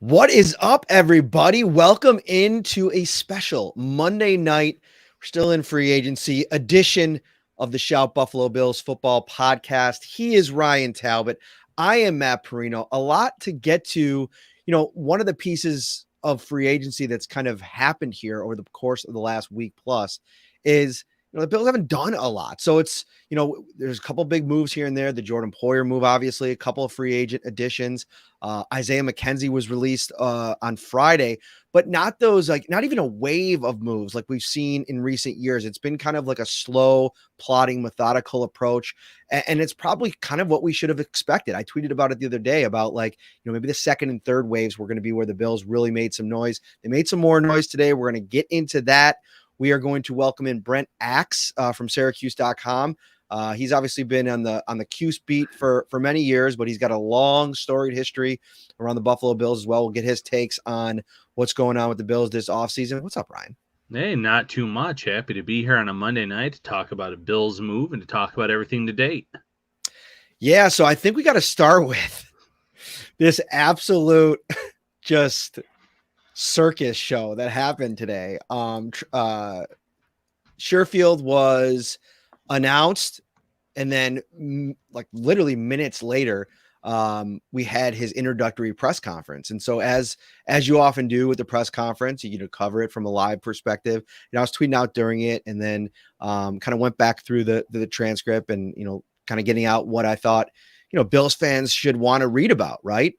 What is up, everybody? Welcome into a special Monday night. We're still in free agency edition of the Shout Buffalo Bills football podcast. He is Ryan Talbot. I am Matt Parrino. A lot to get to. One of the pieces of free agency that's kind of happened here over the course of the last week plus is the Bills haven't done a lot. So it's, there's a couple big moves here and there. The Jordan Poyer move, obviously, a couple of free agent additions. Isaiah McKenzie was released on Friday, but not even a wave of moves like we've seen in recent years. It's been kind of like a slow, plodding, methodical approach. And it's probably kind of what we should have expected. I tweeted about it the other day about maybe the second and third waves were going to be where the Bills really made some noise. They made some more noise today. We're going to get into that. We are going to welcome in Brent Axe from Syracuse.com. He's obviously been on the Cuse beat for many years, but he's got a long, storied history around the Buffalo Bills as well. We'll get his takes on what's going on with the Bills this offseason. What's up, Ryan? Hey, not too much. Happy to be here on a Monday night to talk about a Bills move and to talk about everything to date. Yeah, so I think we got to start with this absolute just circus show that happened today. Sherfield was announced, and then literally minutes later, we had his introductory press conference. And so as you often do with the press conference, you cover it from a live perspective. I was tweeting out during it, and then kind of went back through the transcript and kind of getting out what I thought Bills fans should want to read about, right?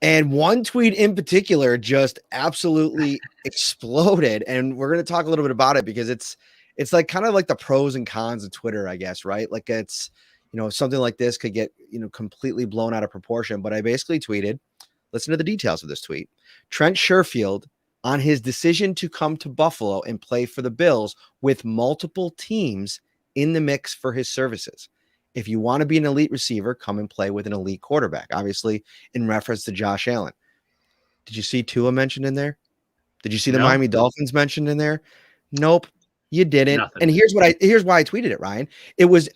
And one tweet in particular just absolutely exploded. And we're going to talk a little bit about it because it's like kind of like the pros and cons of Twitter, I guess, right? Like it's, something like this could get, completely blown out of proportion. But I basically tweeted, listen to the details of this tweet. Trent Sherfield on his decision to come to Buffalo and play for the Bills with multiple teams in the mix for his services. If you want to be an elite receiver, come and play with an elite quarterback, obviously in reference to Josh Allen. Did you see Tua mentioned in there? Did you see the Miami Dolphins mentioned in there? Nope, you didn't. Nothing. And here's why I tweeted it, Ryan. It was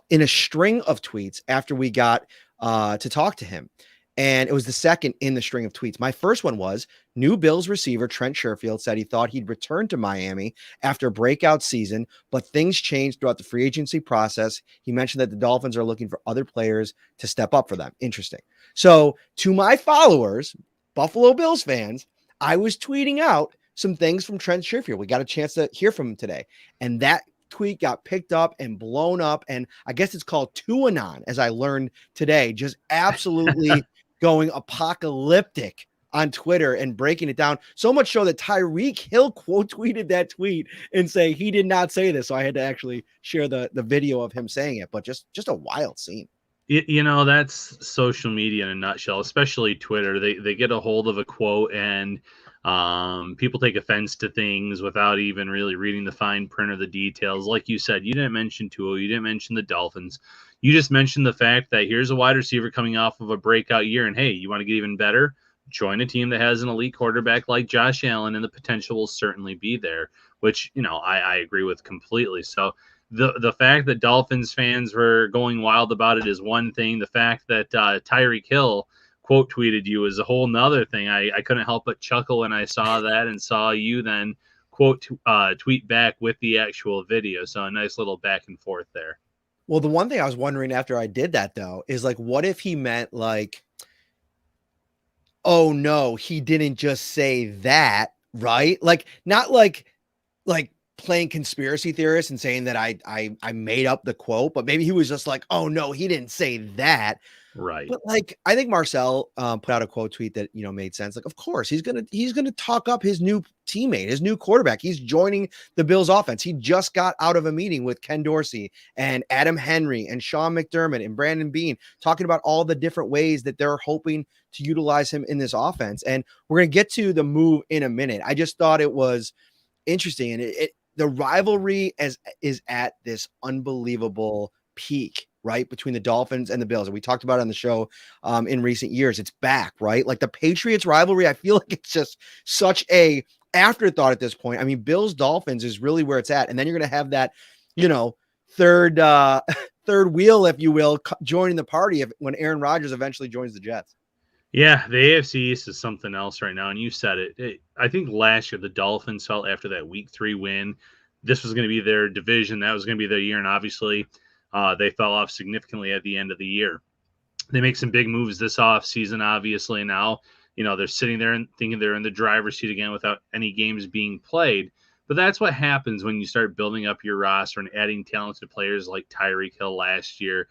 in a string of tweets after we got to talk to him. And it was the second in the string of tweets. My first one was new Bills receiver Trent Sherfield said he thought he'd return to Miami after a breakout season, but things changed throughout the free agency process. He mentioned that the Dolphins are looking for other players to step up for them. Interesting. So to my followers, Buffalo Bills fans, I was tweeting out some things from Trent Sherfield. We got a chance to hear from him today. And that tweet got picked up and blown up. And I guess it's called Tuanon, as I learned today, just absolutely going apocalyptic on Twitter and breaking it down. So much so that Tyreek Hill quote tweeted that tweet and say he did not say this. So I had to actually share the video of him saying it, but just a wild scene. That's social media in a nutshell, especially Twitter. They get a hold of a quote and people take offense to things without even really reading the fine print or the details. Like you said, you didn't mention Tua, you didn't mention the Dolphins. You just mentioned the fact that here's a wide receiver coming off of a breakout year, and hey, you want to get even better? Join a team that has an elite quarterback like Josh Allen, and the potential will certainly be there, which, I agree with completely. So the fact that Dolphins fans were going wild about it is one thing. The fact that Tyreek Hill quote tweeted you is a whole nother thing. I couldn't help but chuckle when I saw that and saw you then quote tweet back with the actual video. So a nice little back and forth there. Well, the one thing I was wondering after I did that, though, is what if he meant oh no, he didn't just say that, right? Not like playing conspiracy theorist and saying that I made up the quote, but maybe he was just oh no, he didn't say that. Right. But I think Marcel put out a quote tweet that, made sense. Of course, he's going to talk up his new teammate, his new quarterback. He's joining the Bills offense. He just got out of a meeting with Ken Dorsey and Adam Henry and Sean McDermott and Brandon Beane talking about all the different ways that they're hoping to utilize him in this offense. And we're going to get to the move in a minute. I just thought it was interesting. And the rivalry is at this unbelievable peak, right, between the Dolphins and the Bills. And we talked about it on the show in recent years. It's back, right? Like the Patriots rivalry, I feel like it's just such a afterthought at this point. I mean, Bills Dolphins is really where it's at. And then you're going to have that, third wheel, if you will, joining the party when Aaron Rodgers eventually joins the Jets. Yeah, the AFC East is something else right now, and you said it. I think last year the Dolphins felt after that Week 3 win, this was going to be their division. That was going to be their year, and obviously they fell off significantly at the end of the year. They make some big moves this offseason, obviously. Now, they're sitting there and thinking they're in the driver's seat again without any games being played. But that's what happens when you start building up your roster and adding talented players like Tyreek Hill last year,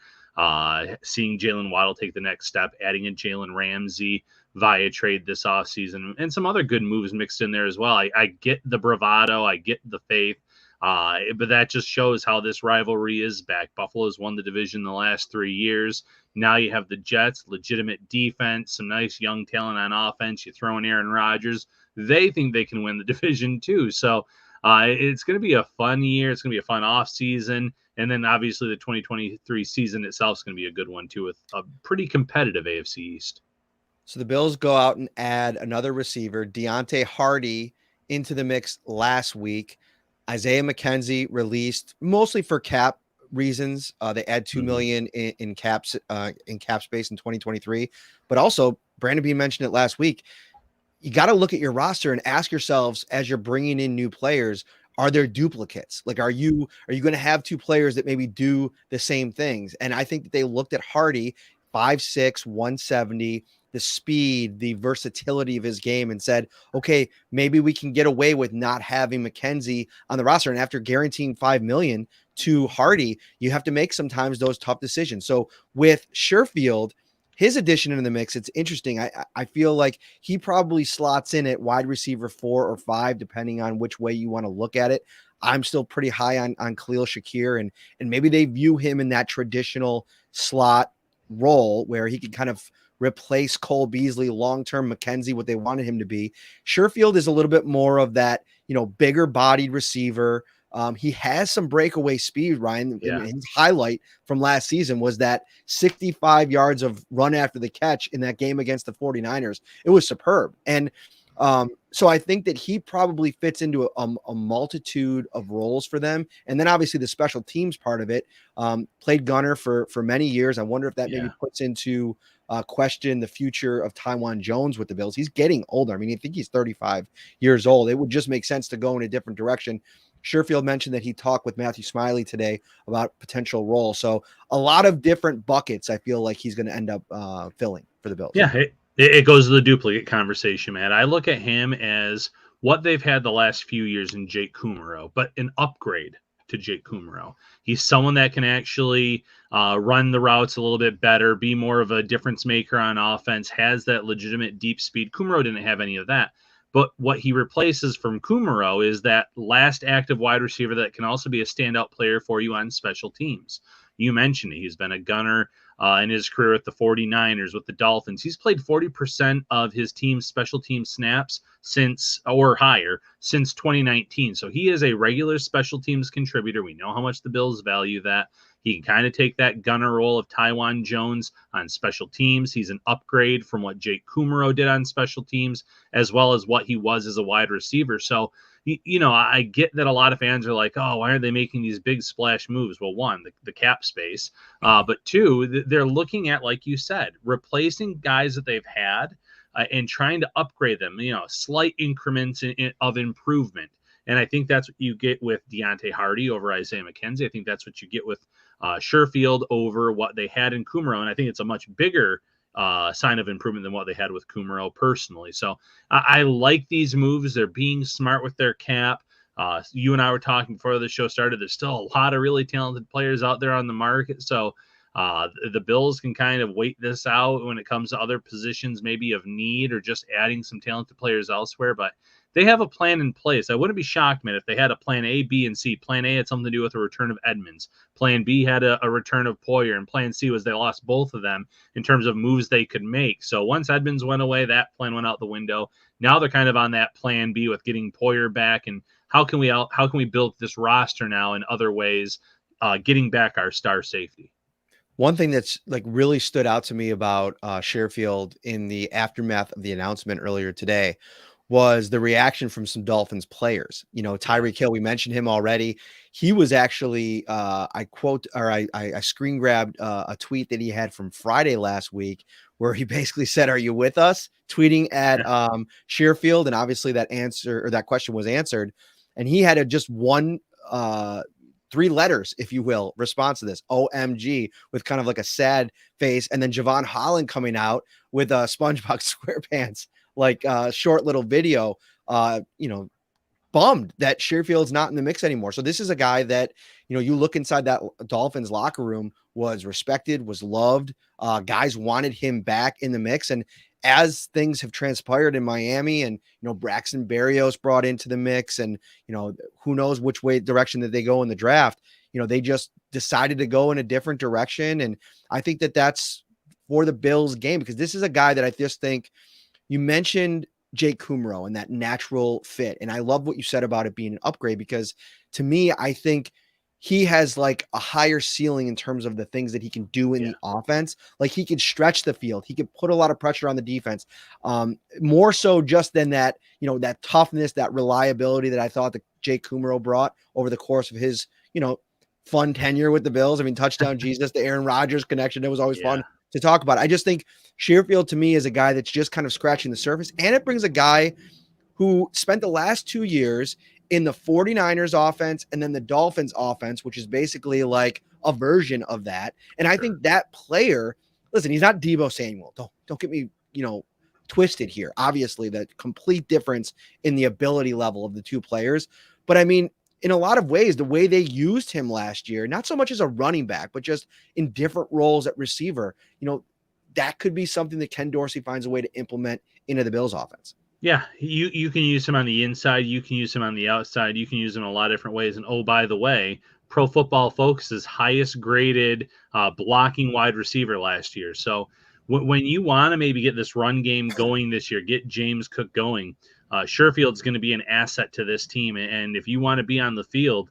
seeing Jalen Waddle take the next step, adding in Jalen Ramsey via trade this offseason, and some other good moves mixed in there as well. I get the bravado, I get the faith, but that just shows how this rivalry is back. Buffalo's won the division the last 3 years. Now you have the Jets, legitimate defense, some nice young talent on offense. You throw in Aaron Rodgers. They think they can win the division too. So it's going to be a fun year. It's going to be a fun off season. And then obviously the 2023 season itself is going to be a good one too, with a pretty competitive AFC East. So the Bills go out and add another receiver, Deontay Hardy, into the mix last week. Isaiah McKenzie released mostly for cap reasons. They add $2 million in cap space in 2023, but also Brandon Beane mentioned it last week. You got to look at your roster and ask yourselves, as you're bringing in new players, are there duplicates? Like, are you going to have two players that maybe do the same things? And I think that they looked at Hardy, 5'6", 170, the speed, the versatility of his game, and said, okay, maybe we can get away with not having McKenzie on the roster. And after guaranteeing $5 million to Hardy, you have to make sometimes those tough decisions. So with Sherfield, his addition into the mix, it's interesting. I feel like he probably slots in at wide receiver 4 or 5, depending on which way you want to look at it. I'm still pretty high on Khalil Shakir, and maybe they view him in that traditional slot role where he could kind of replace Cole Beasley, long-term McKenzie, what they wanted him to be. Sherfield is a little bit more of that, bigger bodied receiver. He has some breakaway speed, Ryan. Yeah. His highlight from last season was that 65 yards of run after the catch in that game against the 49ers. It was superb. And so I think that he probably fits into a multitude of roles for them. And then obviously the special teams part of it, played gunner for many years. I wonder if that maybe puts into question the future of Taiwan Jones with the Bills. He's getting older. I mean, I think he's 35 years old. It would just make sense to go in a different direction. Sherfield mentioned that he talked with Matthew Smiley today about potential role. So a lot of different buckets I feel like he's going to end up filling for the Bills. Yeah, it goes to the duplicate conversation, man. I look at him as what they've had the last few years in Jake Kumerow, but an upgrade to Jake Kumerow. He's someone that can actually run the routes a little bit better, be more of a difference maker on offense, has that legitimate deep speed. Kumerow didn't have any of that. But what he replaces from Kumerow is that last active wide receiver that can also be a standout player for you on special teams. You mentioned it. He's been a gunner in his career with the 49ers, with the Dolphins. He's played 40% of his team's special team snaps since 2019. So he is a regular special teams contributor. We know how much the Bills value that. He can kind of take that gunner role of Taiwan Jones on special teams. He's an upgrade from what Jake Kumerow did on special teams, as well as what he was as a wide receiver. So, I get that a lot of fans are like, oh, why aren't they making these big splash moves? Well, one, the cap space. But two, they're looking at, like you said, replacing guys that they've had and trying to upgrade them, slight increments of improvement. And I think that's what you get with Deontay Hardy over Isaiah McKenzie. I think that's what you get with Sherfield over what they had in Kumerow. And I think it's a much bigger sign of improvement than what they had with Kumerow personally. So I like these moves. They're being smart with their cap. You and I were talking before the show started. There's still a lot of really talented players out there on the market. So the Bills can kind of wait this out when it comes to other positions, maybe of need, or just adding some talented players elsewhere. But they have a plan in place. I wouldn't be shocked, man, if they had a plan A, B, and C. Plan A had something to do with the return of Edmonds. Plan B had a return of Poyer, and plan C was they lost both of them in terms of moves they could make. So once Edmonds went away, that plan went out the window. Now they're kind of on that plan B with getting Poyer back, and how can we build this roster now in other ways, getting back our star safety. One thing that's like really stood out to me about Sherfield in the aftermath of the announcement earlier today was the reaction from some Dolphins players. Tyreek Hill, we mentioned him already. He was actually, I screen grabbed a tweet that he had from Friday last week where he basically said, "Are you with us?" tweeting at Sherfield. And obviously that question was answered. And he had just one, 3 letters, if you will, response to this, OMG, with kind of like a sad face. And then Javon Holland coming out with SpongeBob SquarePants, like short little video, bummed that Sherfield's not in the mix anymore. So this is a guy that, you look inside that Dolphins locker room, was respected, was loved. Guys wanted him back in the mix. And as things have transpired in Miami and, Braxton Berrios brought into the mix and, who knows which direction that they go in the draft, they just decided to go in a different direction. And I think that that's for the Bills game, because this is a guy that I just think, you mentioned Jake Kumro and that natural fit. And I love what you said about it being an upgrade, because to me, I think he has like a higher ceiling in terms of the things that he can do in the offense. Like he could stretch the field. He could put a lot of pressure on the defense. More so just than that, that toughness, that reliability that I thought that Jake Kumro brought over the course of his, fun tenure with the Bills. I mean, touchdown Jesus, the Aaron Rodgers connection. It was always fun to talk about. I just think Sherfield to me is a guy that's just kind of scratching the surface. And it brings a guy who spent the last 2 years in the 49ers offense and then the Dolphins offense, which is basically like a version of that. And I think that player, listen, he's not Deebo Samuel. Don't get me, twisted here. Obviously, the complete difference in the ability level of the two players. But I mean, in a lot of ways, the way they used him last year, not so much as a running back, but just in different roles at receiver, that could be something that Ken Dorsey finds a way to implement into the Bills offense. Yeah, you can use him on the inside. You can use him on the outside. You can use him in a lot of different ways. And oh, by the way, Pro Football Focus's highest graded blocking wide receiver last year. So when you want to maybe get this run game going this year, get James Cook going, Sherfield's going to be an asset to this team. And if you want to be on the field,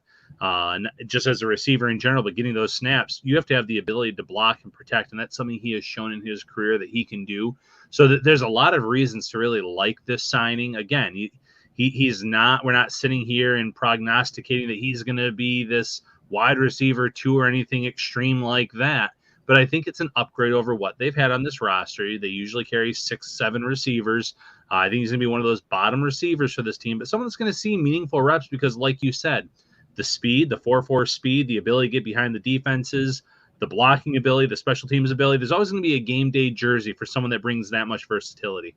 just as a receiver in general, but getting those snaps, you have to have the ability to block and protect. And that's something he has shown in his career that he can do. So there's a lot of reasons to really like this signing. Again, he's not, we're not sitting here and prognosticating that he's going to be this wide receiver 2 or anything extreme like that. But I think it's an upgrade over what they've had on this roster. They usually carry 6-7 receivers. I think he's going to be one of those bottom receivers for this team, but someone that's going to see meaningful reps because, like you said, the speed, the 4.4 speed, the ability to get behind the defenses, the blocking ability, the special teams ability. There's always going to be a game day jersey for someone that brings that much versatility.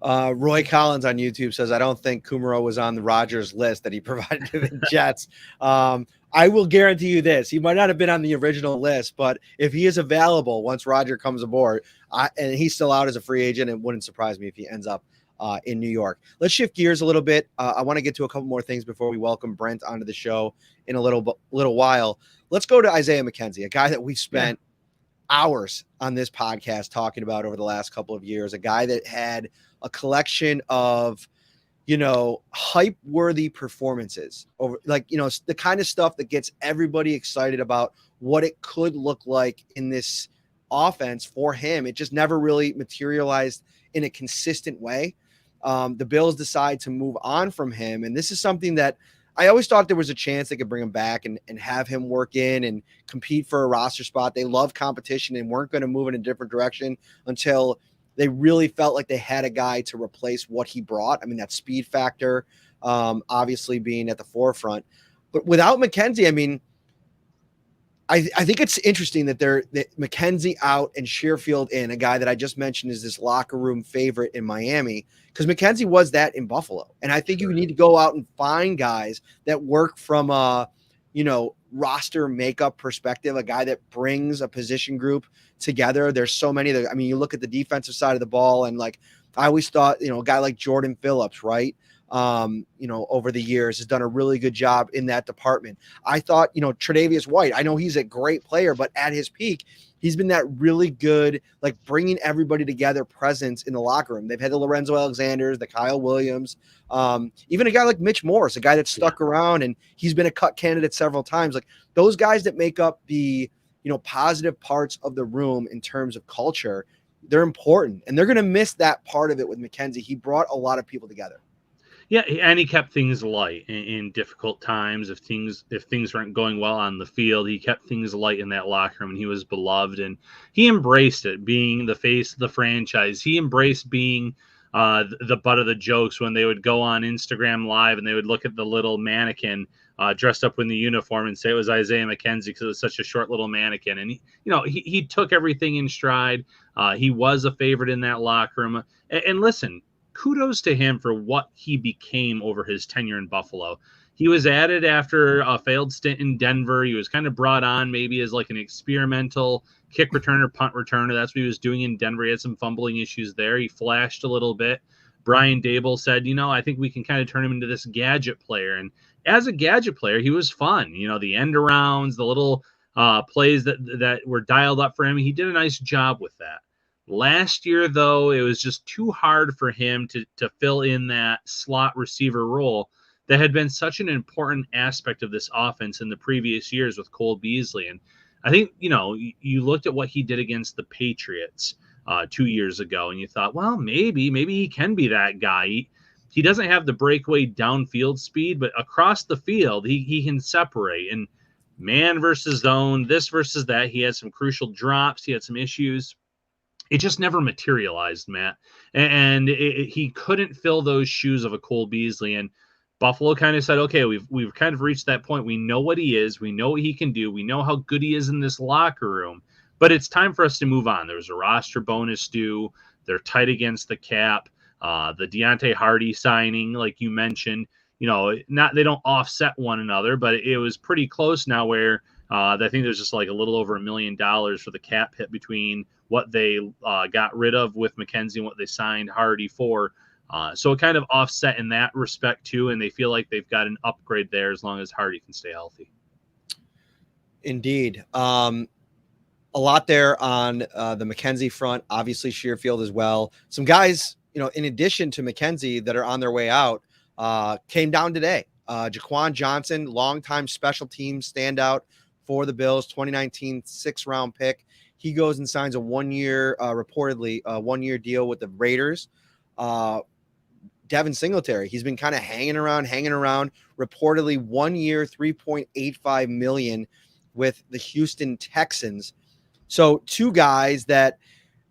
Roy Collins on YouTube says, I don't think Kumaro was on the Rodgers list that he provided to the Jets. I will guarantee you this. He might not have been on the original list, but if he is available once Roger comes aboard, and he's still out as a free agent, it wouldn't surprise me if he ends up in New York. Let's shift gears a little bit. I want to get to a couple more things before we welcome Brent onto the show in a little while. Let's go to Isaiah McKenzie, a guy that we've spent hours on this podcast talking about over the last couple of years, a guy that had a collection of, hype-worthy performances over, the kind of stuff that gets everybody excited about what it could look like in this offense for him. It just never really materialized in a consistent way. The Bills decide to move on from him, and this is something that I always thought there was a chance they could bring him back and have him work in and compete for a roster spot. They love competition and weren't going to move in a different direction until they really felt like they had a guy to replace what he brought. I mean, that speed factor, obviously being at the forefront. But without McKenzie, I mean, I think it's interesting that McKenzie out and Sherfield in, a guy that I just mentioned is this locker room favorite in Miami, because McKenzie was that in Buffalo. And I think you need to go out and find guys that work from a, roster makeup perspective, a guy that brings a position group together. There's so many that, I mean, you look at the defensive side of the ball and I always thought, a guy like Jordan Phillips, right? Over the years has done a really good job in that department. I thought, Tre'Davious White, I know he's a great player, but at his peak, he's been that really good, bringing everybody together presence in the locker room. They've had the Lorenzo Alexanders, the Kyle Williams, even a guy like Mitch Morse, a guy that stuck around and he's been a cut candidate several times. Those guys that make up the, positive parts of the room in terms of culture, they're important, and they're going to miss that part of it with McKenzie. He brought a lot of people together. Yeah, and he kept things light in difficult times. If things weren't going well on the field, he kept things light in that locker room, and he was beloved. And he embraced it, being the face of the franchise. He embraced being the butt of the jokes when they would go on Instagram Live and they would look at the little mannequin dressed up in the uniform and say it was Isaiah McKenzie because it was such a short little mannequin. And he took everything in stride. He was a favorite in that locker room. And listen, kudos to him for what he became over his tenure in Buffalo. He was added after a failed stint in Denver. He was kind of brought on maybe as like an experimental kick returner, punt returner. That's what he was doing in Denver. He had some fumbling issues there. He flashed a little bit. Brian Dable said, I think we can kind of turn him into this gadget player. And as a gadget player, he was fun. The end arounds, the little plays that were dialed up for him. He did a nice job with that. Last year, though, it was just too hard for him to fill in that slot receiver role that had been such an important aspect of this offense in the previous years with Cole Beasley. And I think, you looked at what he did against the Patriots 2 years ago, and you thought, well, maybe he can be that guy. He doesn't have the breakaway downfield speed, but across the field, he can separate. And man versus zone, this versus that, he had some crucial drops. He had some issues. It just never materialized, Matt. And he couldn't fill those shoes of a Cole Beasley. And Buffalo kind of said, okay, we've kind of reached that point. We know what he is. We know what he can do. We know how good he is in this locker room. But it's time for us to move on. There's a roster bonus due. They're tight against the cap. The Deontay Hardy signing, like you mentioned, they don't offset one another, but it was pretty close now where I think there's just like a little over $1 million for the cap hit between what they got rid of with McKenzie and what they signed Hardy for. So it kind of offset in that respect too, and they feel like they've got an upgrade there as long as Hardy can stay healthy. Indeed. A lot there on the McKenzie front, obviously Sherfield as well. Some guys, in addition to McKenzie that are on their way out, came down today. Jaquan Johnson, longtime special teams standout for the Bills, 2019 6th-round pick. He goes and signs a reportedly a one-year deal with the Raiders. Devin Singletary, he's been kind of hanging around, reportedly 1 year, $3.85 million with the Houston Texans. So two guys that,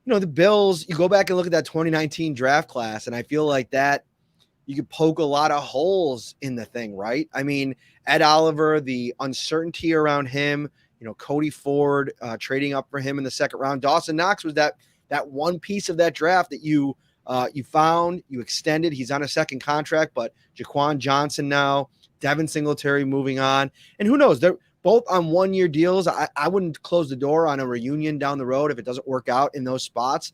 the Bills, you go back and look at that 2019 draft class, and I feel like that you could poke a lot of holes in the thing, right? I mean, Ed Oliver, the uncertainty around him, Cody Ford trading up for him in the second round. Dawson Knox was that one piece of that draft that you found, you extended. He's on a second contract, but Jaquan Johnson now, Devin Singletary moving on. And who knows? They're both on 1 year deals. I wouldn't close the door on a reunion down the road if it doesn't work out in those spots.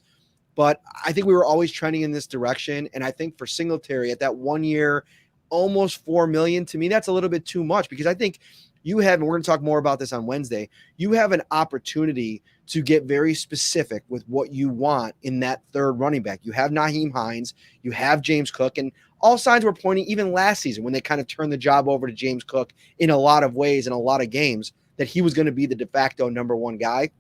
But I think we were always trending in this direction. And I think for Singletary at that 1 year, almost $4 million, to me, that's a little bit too much, because I think you have, and we're going to talk more about this on Wednesday, you have an opportunity to get very specific with what you want in that third running back. You have Nyheim Hines, you have James Cook, and all signs were pointing, even last season when they kind of turned the job over to James Cook in a lot of ways, in a lot of games, that he was going to be the de facto number one guy.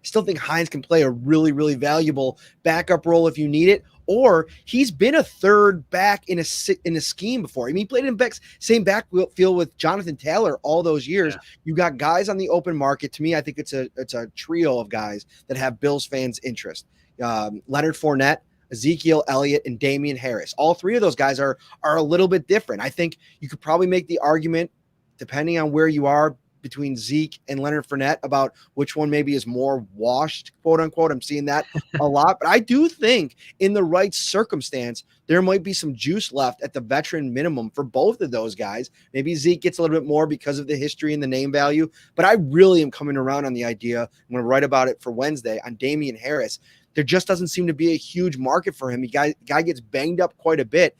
Still think Hines can play a really, really valuable backup role if you need it. Or he's been a third back in a scheme before. I mean, he played in same backfield with Jonathan Taylor all those years. Yeah. You got guys on the open market. To me, I think it's a trio of guys that have Bills fans' interest. Leonard Fournette, Ezekiel Elliott, and Damian Harris. All three of those guys are a little bit different. I think you could probably make the argument, depending on where you are, between Zeke and Leonard Fournette about which one maybe is more washed, quote unquote. I'm seeing that a lot, but I do think in the right circumstance, there might be some juice left at the veteran minimum for both of those guys. Maybe Zeke gets a little bit more because of the history and the name value, but I really am coming around on the idea. I'm going to write about it for Wednesday on Damian Harris. There just doesn't seem to be a huge market for him. The guy gets banged up quite a bit.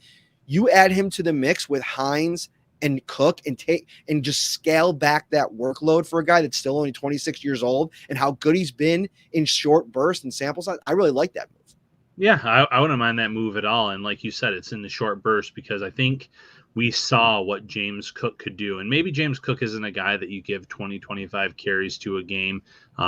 You add him to the mix with Hines and Cook and just scale back that workload for a guy that's still only 26 years old and how good he's been in short bursts and sample size. I really like that move. Yeah, I wouldn't mind that move at all. And like you said, it's in the short burst because I think we saw what James Cook could do. And maybe James Cook isn't a guy that you give 20, 25 carries to a game.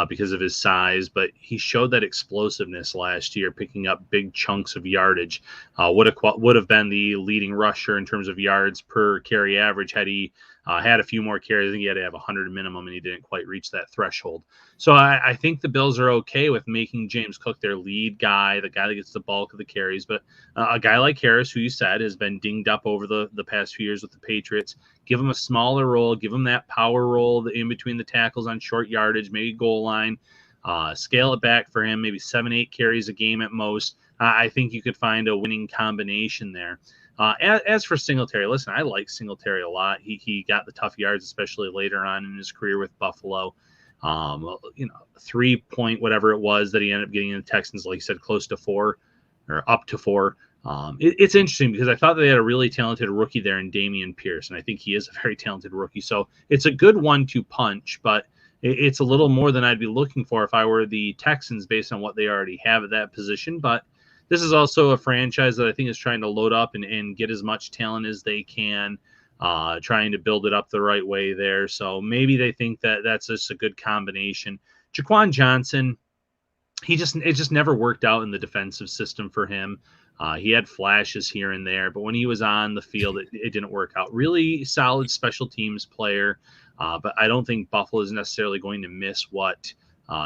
because of his size, but he showed that explosiveness last year, picking up big chunks of yardage. Would have been the leading rusher in terms of yards per carry average had he had a few more carries. I think he had to have 100 minimum, and he didn't quite reach that threshold. So I think the Bills are okay with making James Cook their lead guy, the guy that gets the bulk of the carries. But a guy like Harris, who you said has been dinged up over the past few years with the Patriots, give him a smaller role, give him that power role in between the tackles on short yardage, maybe goal line, scale it back for him, maybe 7-8 carries a game at most. I think you could find a winning combination there. As for Singletary, listen, I like Singletary a lot. He got the tough yards, especially later on in his career with Buffalo. 3 point whatever it was that he ended up getting in the Texans, like you said, close to 4 or up to 4. It's interesting because I thought they had a really talented rookie there in Dameon Pierce, and I think he is a very talented rookie. So it's a good 1-2 punch, but it's a little more than I'd be looking for if I were the Texans based on what they already have at that position. But this is also a franchise that I think is trying to load up and get as much talent as they can, trying to build it up the right way there. So maybe they think that that's just a good combination. Jaquan Johnson, it just never worked out in the defensive system for him. He had flashes here and there, but when he was on the field, it didn't work out. Really solid special teams player, but I don't think Buffalo is necessarily going to miss what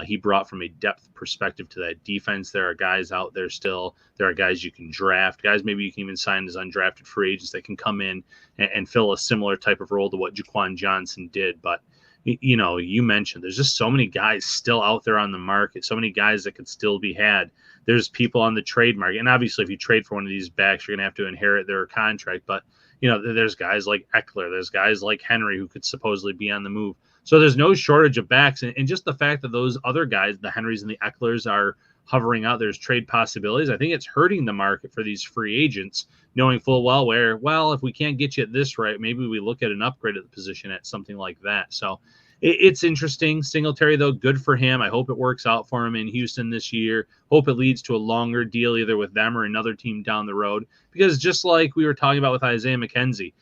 he brought from a depth perspective to that defense. There are guys out there still. There are guys you can draft, guys maybe you can even sign as undrafted free agents that can come in and fill a similar type of role to what Jaquan Johnson did. But you mentioned there's just so many guys still out there on the market, so many guys that could still be had. There's people on the trade market. And obviously, if you trade for one of these backs, you're going to have to inherit their contract. But, there's guys like Eckler. There's guys like Henry who could supposedly be on the move. So there's no shortage of backs. And just the fact that those other guys, the Henrys and the Ecklers, are hovering out, there's trade possibilities. I think it's hurting the market for these free agents, knowing full well if we can't get you at this rate, maybe we look at an upgrade at the position at something like that. So it's interesting. Singletary, though, good for him. I hope it works out for him in Houston this year. Hope it leads to a longer deal either with them or another team down the road. Because just like we were talking about with Isaiah McKenzie,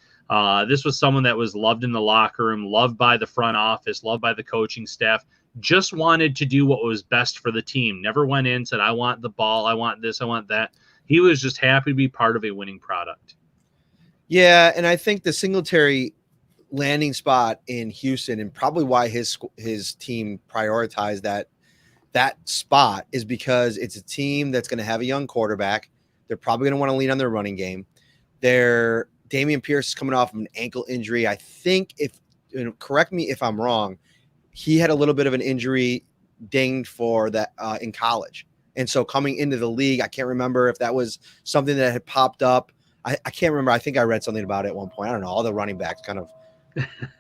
this was someone that was loved in the locker room, loved by the front office, loved by the coaching staff, just wanted to do what was best for the team. Never went in, said, I want the ball, I want this, I want that. He was just happy to be part of a winning product. Yeah, and I think the Singletary landing spot in Houston, and probably why his team prioritized that spot, is because it's a team that's going to have a young quarterback. They're probably going to want to lean on their running game. Dameon Pierce is coming off of an ankle injury. I think, correct me if I'm wrong, he had a little bit of an injury dinged for that in college. And so coming into the league, I can't remember if that was something that had popped up. I can't remember. I think I read something about it at one point. I don't know. All the running backs kind of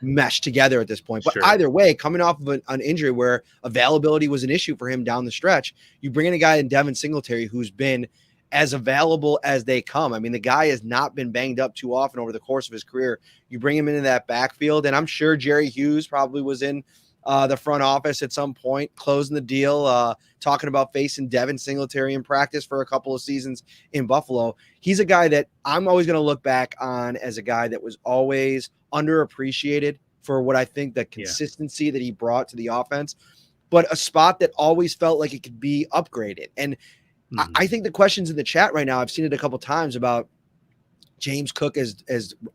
meshed together at this point. But Sure. Either way, coming off of an injury where availability was an issue for him down the stretch, you bring in a guy in Devin Singletary who's been as available as they come. I mean, the guy has not been banged up too often over the course of his career. You bring him into that backfield, and I'm sure Jerry Hughes probably was in the front office at some point, closing the deal, talking about facing Devin Singletary in practice for a couple of seasons in Buffalo. He's a guy that I'm always going to look back on as a guy that was always underappreciated for what I think the consistency that he brought to the offense, but a spot that always felt like it could be upgraded. And I think the questions in the chat right now, I've seen it a couple times about James Cook as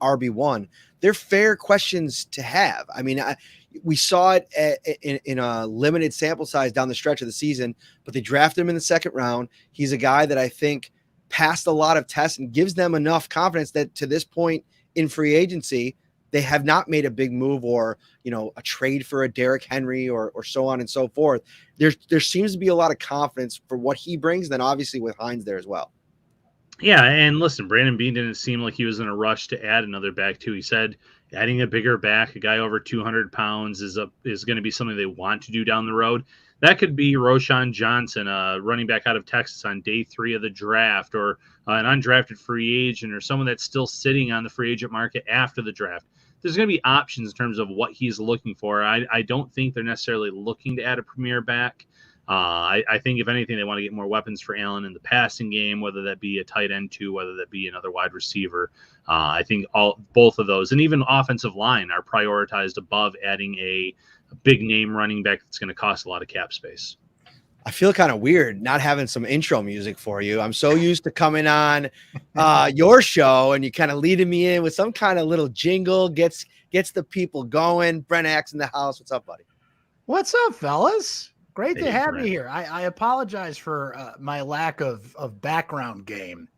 RB1. They're fair questions to have. I mean, we saw it in a limited sample size down the stretch of the season, but they drafted him in the second round. He's a guy that I think passed a lot of tests and gives them enough confidence that to this point in free agency, they have not made a big move or, a trade for a Derrick Henry or so on and so forth. There seems to be a lot of confidence for what he brings. Then obviously with Hines there as well. Yeah, and listen, Brandon Beane didn't seem like he was in a rush to add another back too. He said adding a bigger back, a guy over 200 pounds, is going to be something they want to do down the road. That could be Roschon Johnson, running back out of Texas on day 3 of the draft, or an undrafted free agent, or someone that's still sitting on the free agent market after the draft. There's going to be options in terms of what he's looking for. I don't think they're necessarily looking to add a premier back. I think if anything, they want to get more weapons for Allen in the passing game, whether that be a tight end too, whether that be another wide receiver. I think both of those, and even offensive line, are prioritized above adding a big name running back that's going to cost a lot of cap space. I feel kind of weird not having some intro music for you. I'm so used to coming on your show and you kind of leading me in with some kind of little jingle, gets the people going. Brent Axe in the house. What's up, buddy? What's up, fellas? Great to have Brent. you here. I apologize for my lack of background game.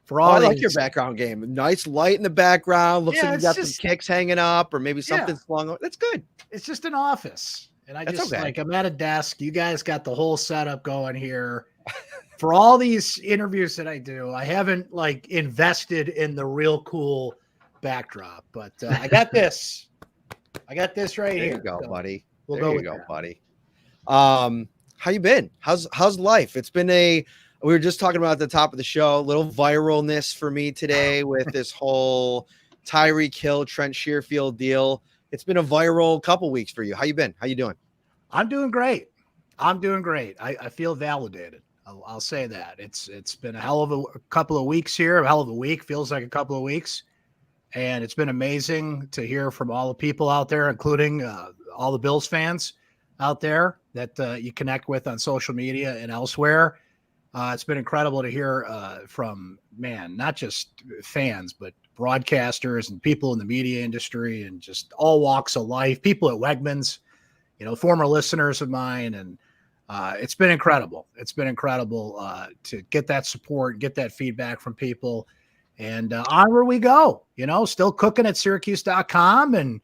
For all I like your background game. Nice light in the background. Looks like you got some kicks hanging up or maybe something slung. That's good. It's just an office. And I just okay. like, I'm at a desk. You guys got the whole setup going here. For all these interviews that I do, I haven't like invested in the real cool backdrop, but I got this. I got this right here. There you go, buddy. We'll there you go, buddy. How you been? How's life? It's been we were just talking about at the top of the show, a little viralness for me today with this whole Tyreek Hill, Trent Sherfield deal. It's been a viral couple weeks for you. How you been? How you doing? I'm doing great. I feel validated. I'll say that. It's been a hell of a couple of weeks here. A hell of a week. Feels like a couple of weeks. And it's been amazing to hear from all the people out there, including all the Bills fans out there that you connect with on social media and elsewhere. It's been incredible to hear from, not just fans, but broadcasters and people in the media industry and just all walks of life, people at Wegmans, former listeners of mine. And it's been incredible. It's been incredible to get that support, get that feedback from people. And onward we go, still cooking at Syracuse.com and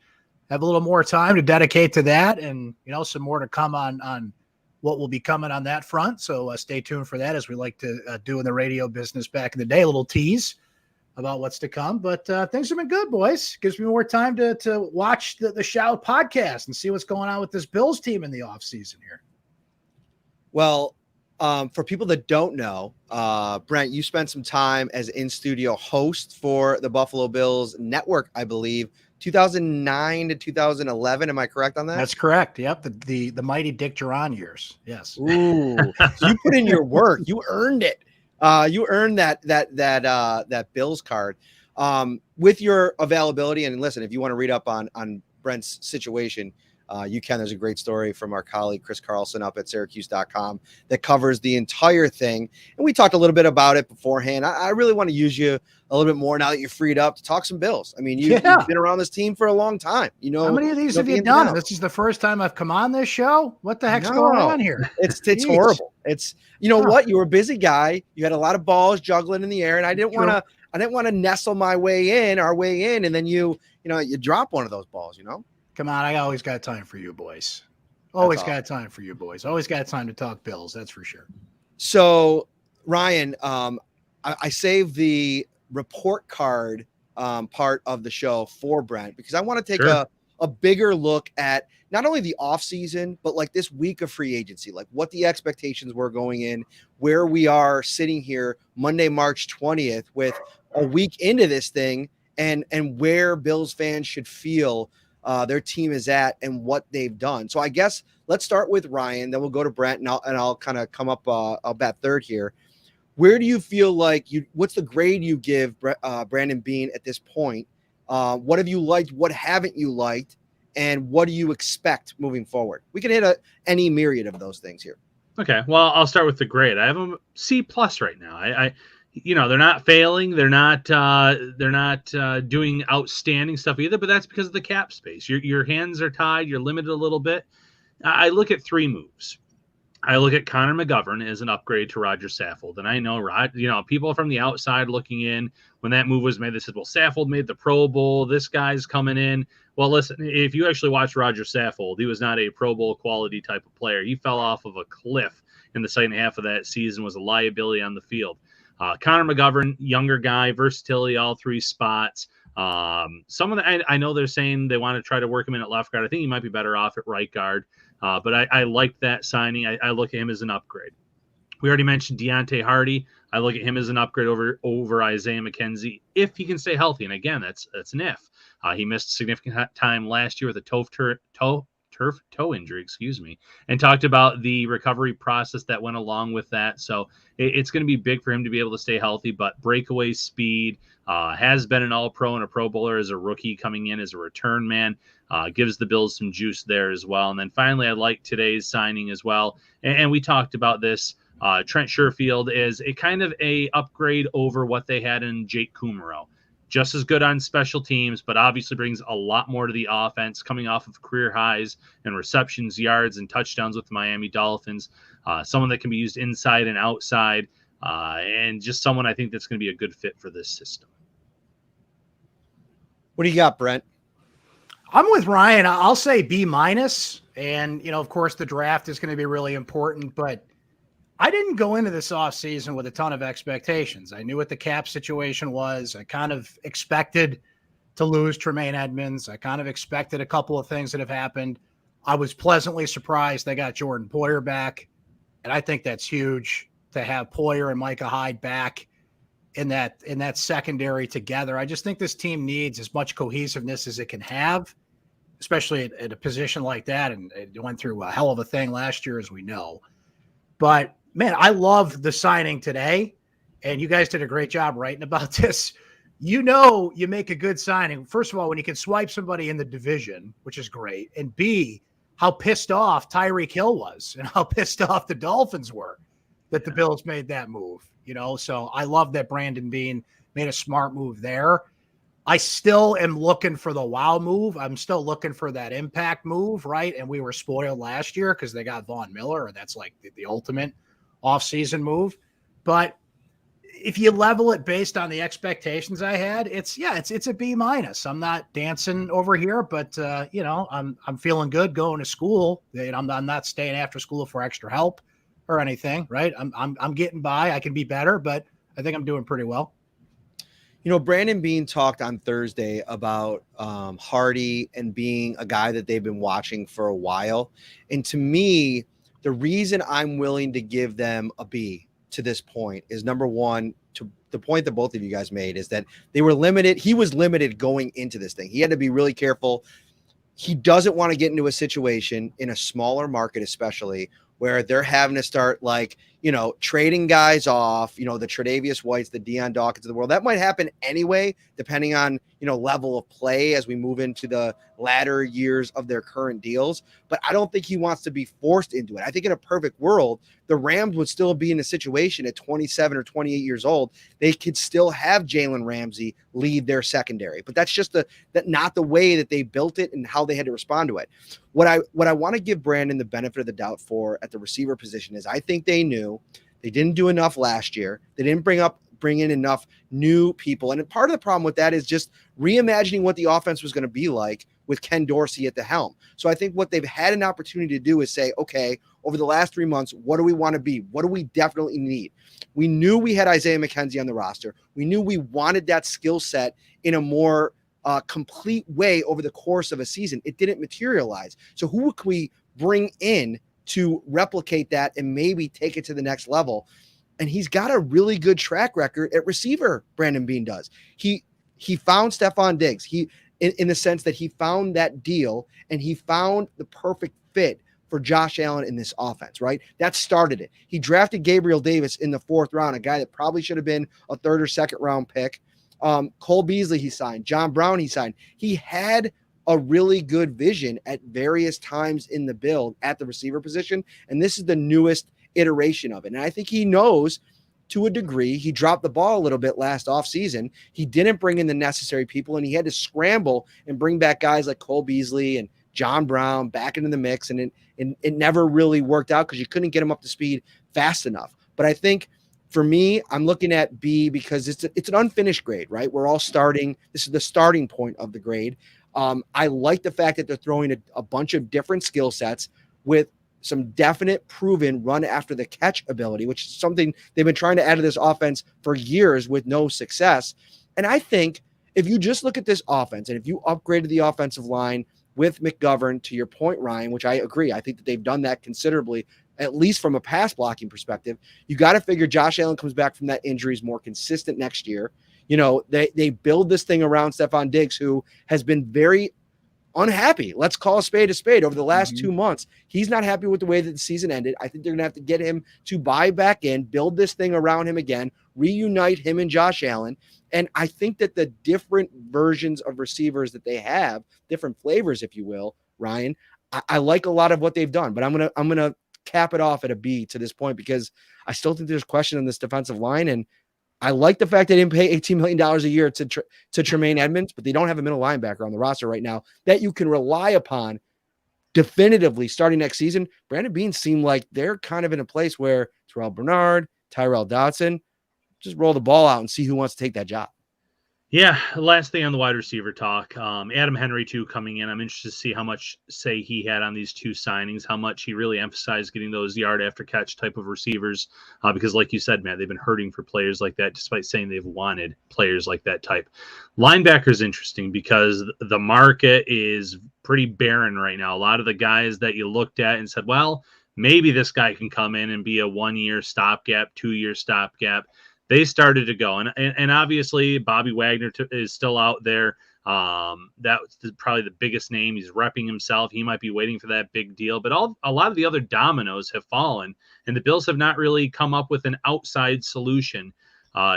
have a little more time to dedicate to that. And, some more to come on what will be coming on that front. So stay tuned for that, as we like to do in the radio business back in the day, a little tease about what's to come. But things have been good, boys. Gives me more time to watch the Shout podcast and see what's going on with this Bills team in the offseason here. Well, for people that don't know, Brent, you spent some time as in-studio host for the Buffalo Bills Network, I believe, 2009 to 2011. Am I correct on that? That's correct. Yep. The mighty Dick Duran years. Yes. Ooh, so you put in your work. You earned it. You earned that Bills card with your availability. And listen, if you want to read up on Brent's situation, you can. There's a great story from our colleague Chris Carlson up at Syracuse.com that covers the entire thing. And we talked a little bit about it beforehand. I really want to use you a little bit more now that you're freed up to talk some Bills. I mean, you've been around this team for a long time. How many of these have you done? This is the first time I've come on this show. What the heck's going on here? It's horrible. It's what? You were a busy guy. You had a lot of balls juggling in the air, and I didn't want to nestle our way in, and then you drop one of those balls. Come on, I always got time for you boys. Always got time for you boys. Always got time to talk Bills. That's for sure. So, Ryan, I saved the report card part of the show for Brent because I want to take a bigger look at not only the offseason, but like this week of free agency, like what the expectations were going in, where we are sitting here Monday, March 20th with a week into this thing and where Bills fans should feel their team is at and what they've done. So I guess let's start with Ryan, then we'll go to Brent, and I'll kind of come up. I'll bat third here. Where do you feel like what's the grade you give Brandon Beane at this point? What have you liked? What haven't you liked? And what do you expect moving forward? We can hit any myriad of those things here. Okay. Well, I'll start with the grade. I have them C+ right now. They're not failing. They're not doing outstanding stuff either, but that's because of the cap space. Your hands are tied. You're limited a little bit. I look at 3 moves. I look at Connor McGovern as an upgrade to Roger Saffold. And I know, people from the outside looking in, when that move was made, they said, well, Saffold made the Pro Bowl. This guy's coming in. Well, listen, if you actually watch Roger Saffold, he was not a Pro Bowl quality type of player. He fell off of a cliff in the second half of that season, was a liability on the field. Connor McGovern, younger guy, versatility, all 3 spots. I know they're saying they want to try to work him in at left guard. I think he might be better off at right guard. But I like that signing. I look at him as an upgrade. We already mentioned Deontay Hardy. I look at him as an upgrade over Isaiah McKenzie if he can stay healthy. And again, that's an if. He missed significant time last year with a toe toe injury, and talked about the recovery process that went along with that. So it's going to be big for him to be able to stay healthy, but breakaway speed, has been an all-pro and a pro bowler as a rookie coming in as a return man, gives the Bills some juice there as well. And then finally, I like today's signing as well. And we talked about this. Trent Sherfield is a kind of a upgrade over what they had in Jake Kumaro. Just as good on special teams, but obviously brings a lot more to the offense, coming off of career highs and receptions, yards, and touchdowns with the Miami Dolphins. Someone that can be used inside and outside, and just someone I think that's going to be a good fit for this system. What do you got, Brent? I'm with Ryan. I'll say B-. And, of course, the draft is going to be really important, but I didn't go into this offseason with a ton of expectations. I knew what the cap situation was. I kind of expected to lose Tremaine Edmonds. I kind of expected a couple of things that have happened. I was pleasantly surprised they got Jordan Poyer back, and I think that's huge to have Poyer and Micah Hyde back in that secondary together. I just think this team needs as much cohesiveness as it can have, especially at a position like that, and it went through a hell of a thing last year, as we know. But man, I love the signing today, and you guys did a great job writing about this. You make a good signing. First of all, when you can swipe somebody in the division, which is great, and B, how pissed off Tyreek Hill was and how pissed off the Dolphins were that the Bills made that move, So I love that Brandon Beane made a smart move there. I still am looking for the wow move. I'm still looking for that impact move, right? And we were spoiled last year because they got Von Miller, and that's like the ultimate offseason move. But if you level it based on the expectations I had, it's a B-. I'm not dancing over here, but I'm feeling good going to school. I'm not staying after school for extra help or anything, right? I'm getting by. I can be better, but I think I'm doing pretty well. Brandon Beane talked on Thursday about Hardy and being a guy that they've been watching for a while. And to me, the reason I'm willing to give them a B to this point is, number one, to the point that both of you guys made, is that they were limited. He was limited going into this thing. He had to be really careful. He doesn't want to get into a situation in a smaller market, especially, where they're having to start trading guys off, the Tre'Davious Whites, the Deion Dawkins of the world. That might happen anyway, depending on, level of play as we move into the latter years of their current deals. But I don't think he wants to be forced into it. I think in a perfect world, the Rams would still be in a situation at 27 or 28 years old. They could still have Jalen Ramsey lead their secondary, but that's just not the way that they built it and how they had to respond to it. What I want to give Brandon the benefit of the doubt for at the receiver position is I think they knew they didn't do enough last year. They didn't bring in enough new people. And part of the problem with that is just reimagining what the offense was going to be like with Ken Dorsey at the helm. So I think what they've had an opportunity to do is say, okay, over the last 3 months, what do we want to be? What do we definitely need? We knew we had Isaiah McKenzie on the roster. We knew we wanted that skill set in a more complete way over the course of a season. It didn't materialize. So who can we bring in to replicate that and maybe take it to the next level? And he's got a really good track record at receiver. Brandon Beane does. He found Stephon Diggs. In the sense that he found that deal and he found the perfect fit for Josh Allen in this offense, right? That started it. He drafted Gabriel Davis in the 4th round, a guy that probably should have been a 3rd or 2nd round pick. Cole Beasley he signed. John Brown he signed. He had a really good vision at various times in the build at the receiver position, and this is the newest iteration of it. And I think he knows, to a degree, he dropped the ball a little bit last offseason. He didn't bring in the necessary people, and he had to scramble and bring back guys like Cole Beasley and John Brown back into the mix, and it never really worked out because you couldn't get him up to speed fast enough. But I think for me, I'm looking at B because it's an unfinished grade, right? We're all starting. This is the starting point of the grade. I like the fact that they're throwing a bunch of different skill sets with some definite proven run after the catch ability, which is something they've been trying to add to this offense for years with no success. And I think if you just look at this offense and if you upgraded the offensive line with McGovern, to your point, Ryan, which I agree, I think that they've done that considerably, at least from a pass blocking perspective. You got to figure Josh Allen comes back from that injury, is more consistent next year. They build this thing around Stephon Diggs, who has been very unhappy. Let's call a spade over the last 2 months. He's not happy with the way that the season ended. I think they're going to have to get him to buy back in, build this thing around him again, reunite him and Josh Allen. And I think that the different versions of receivers that they have, different flavors, if you will, Ryan, I like a lot of what they've done, but I'm gonna cap it off at a B to this point because I still think there's question on this defensive line, and I like the fact they didn't pay $18 million a year to Tremaine Edmonds, but they don't have a middle linebacker on the roster right now that you can rely upon definitively starting next season. Brandon Beane seemed like they're kind of in a place where Terrell Bernard, Tyrell Dodson, just roll the ball out and see who wants to take that job. Yeah, last thing on the wide receiver talk. Adam Henry, too, coming in. I'm interested to see how much say he had on these 2 signings, how much he really emphasized getting those yard after catch type of receivers. Because like you said, Matt, they've been hurting for players like that, despite saying they've wanted players like that type. Linebacker is interesting because the market is pretty barren right now. A lot of the guys that you looked at and said, well, maybe this guy can come in and be a 1-year stopgap, 2-year stopgap. They started to go, and obviously Bobby Wagner is still out there. That's probably the biggest name. He's repping himself. He might be waiting for that big deal, but a lot of the other dominoes have fallen, and the Bills have not really come up with an outside solution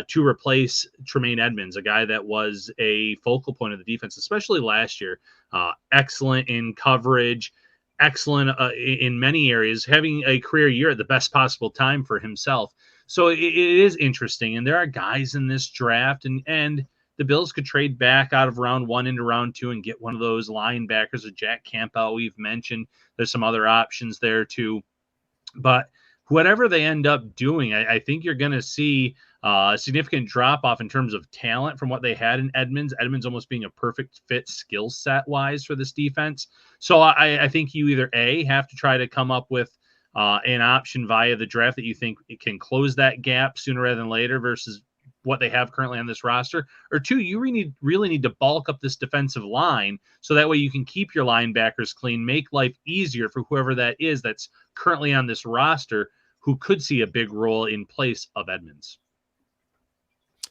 to replace Tremaine Edmonds, a guy that was a focal point of the defense, especially last year. Excellent in coverage, excellent in many areas, having a career year at the best possible time for himself. So it is interesting, and there are guys in this draft, and the Bills could trade back out of round 1 into round 2 and get one of those linebackers, a Jack Campbell we've mentioned. There's some other options there too. But whatever they end up doing, I think you're going to see a significant drop-off in terms of talent from what they had in Edmonds. Edmonds almost being a perfect fit skill set-wise for this defense. So I think you either, A, have to try to come up with an option via the draft that you think it can close that gap sooner rather than later versus what they have currently on this roster, or 2, you really need to bulk up this defensive line so that way you can keep your linebackers clean, make life easier for whoever that is that's currently on this roster who could see a big role in place of Edmonds.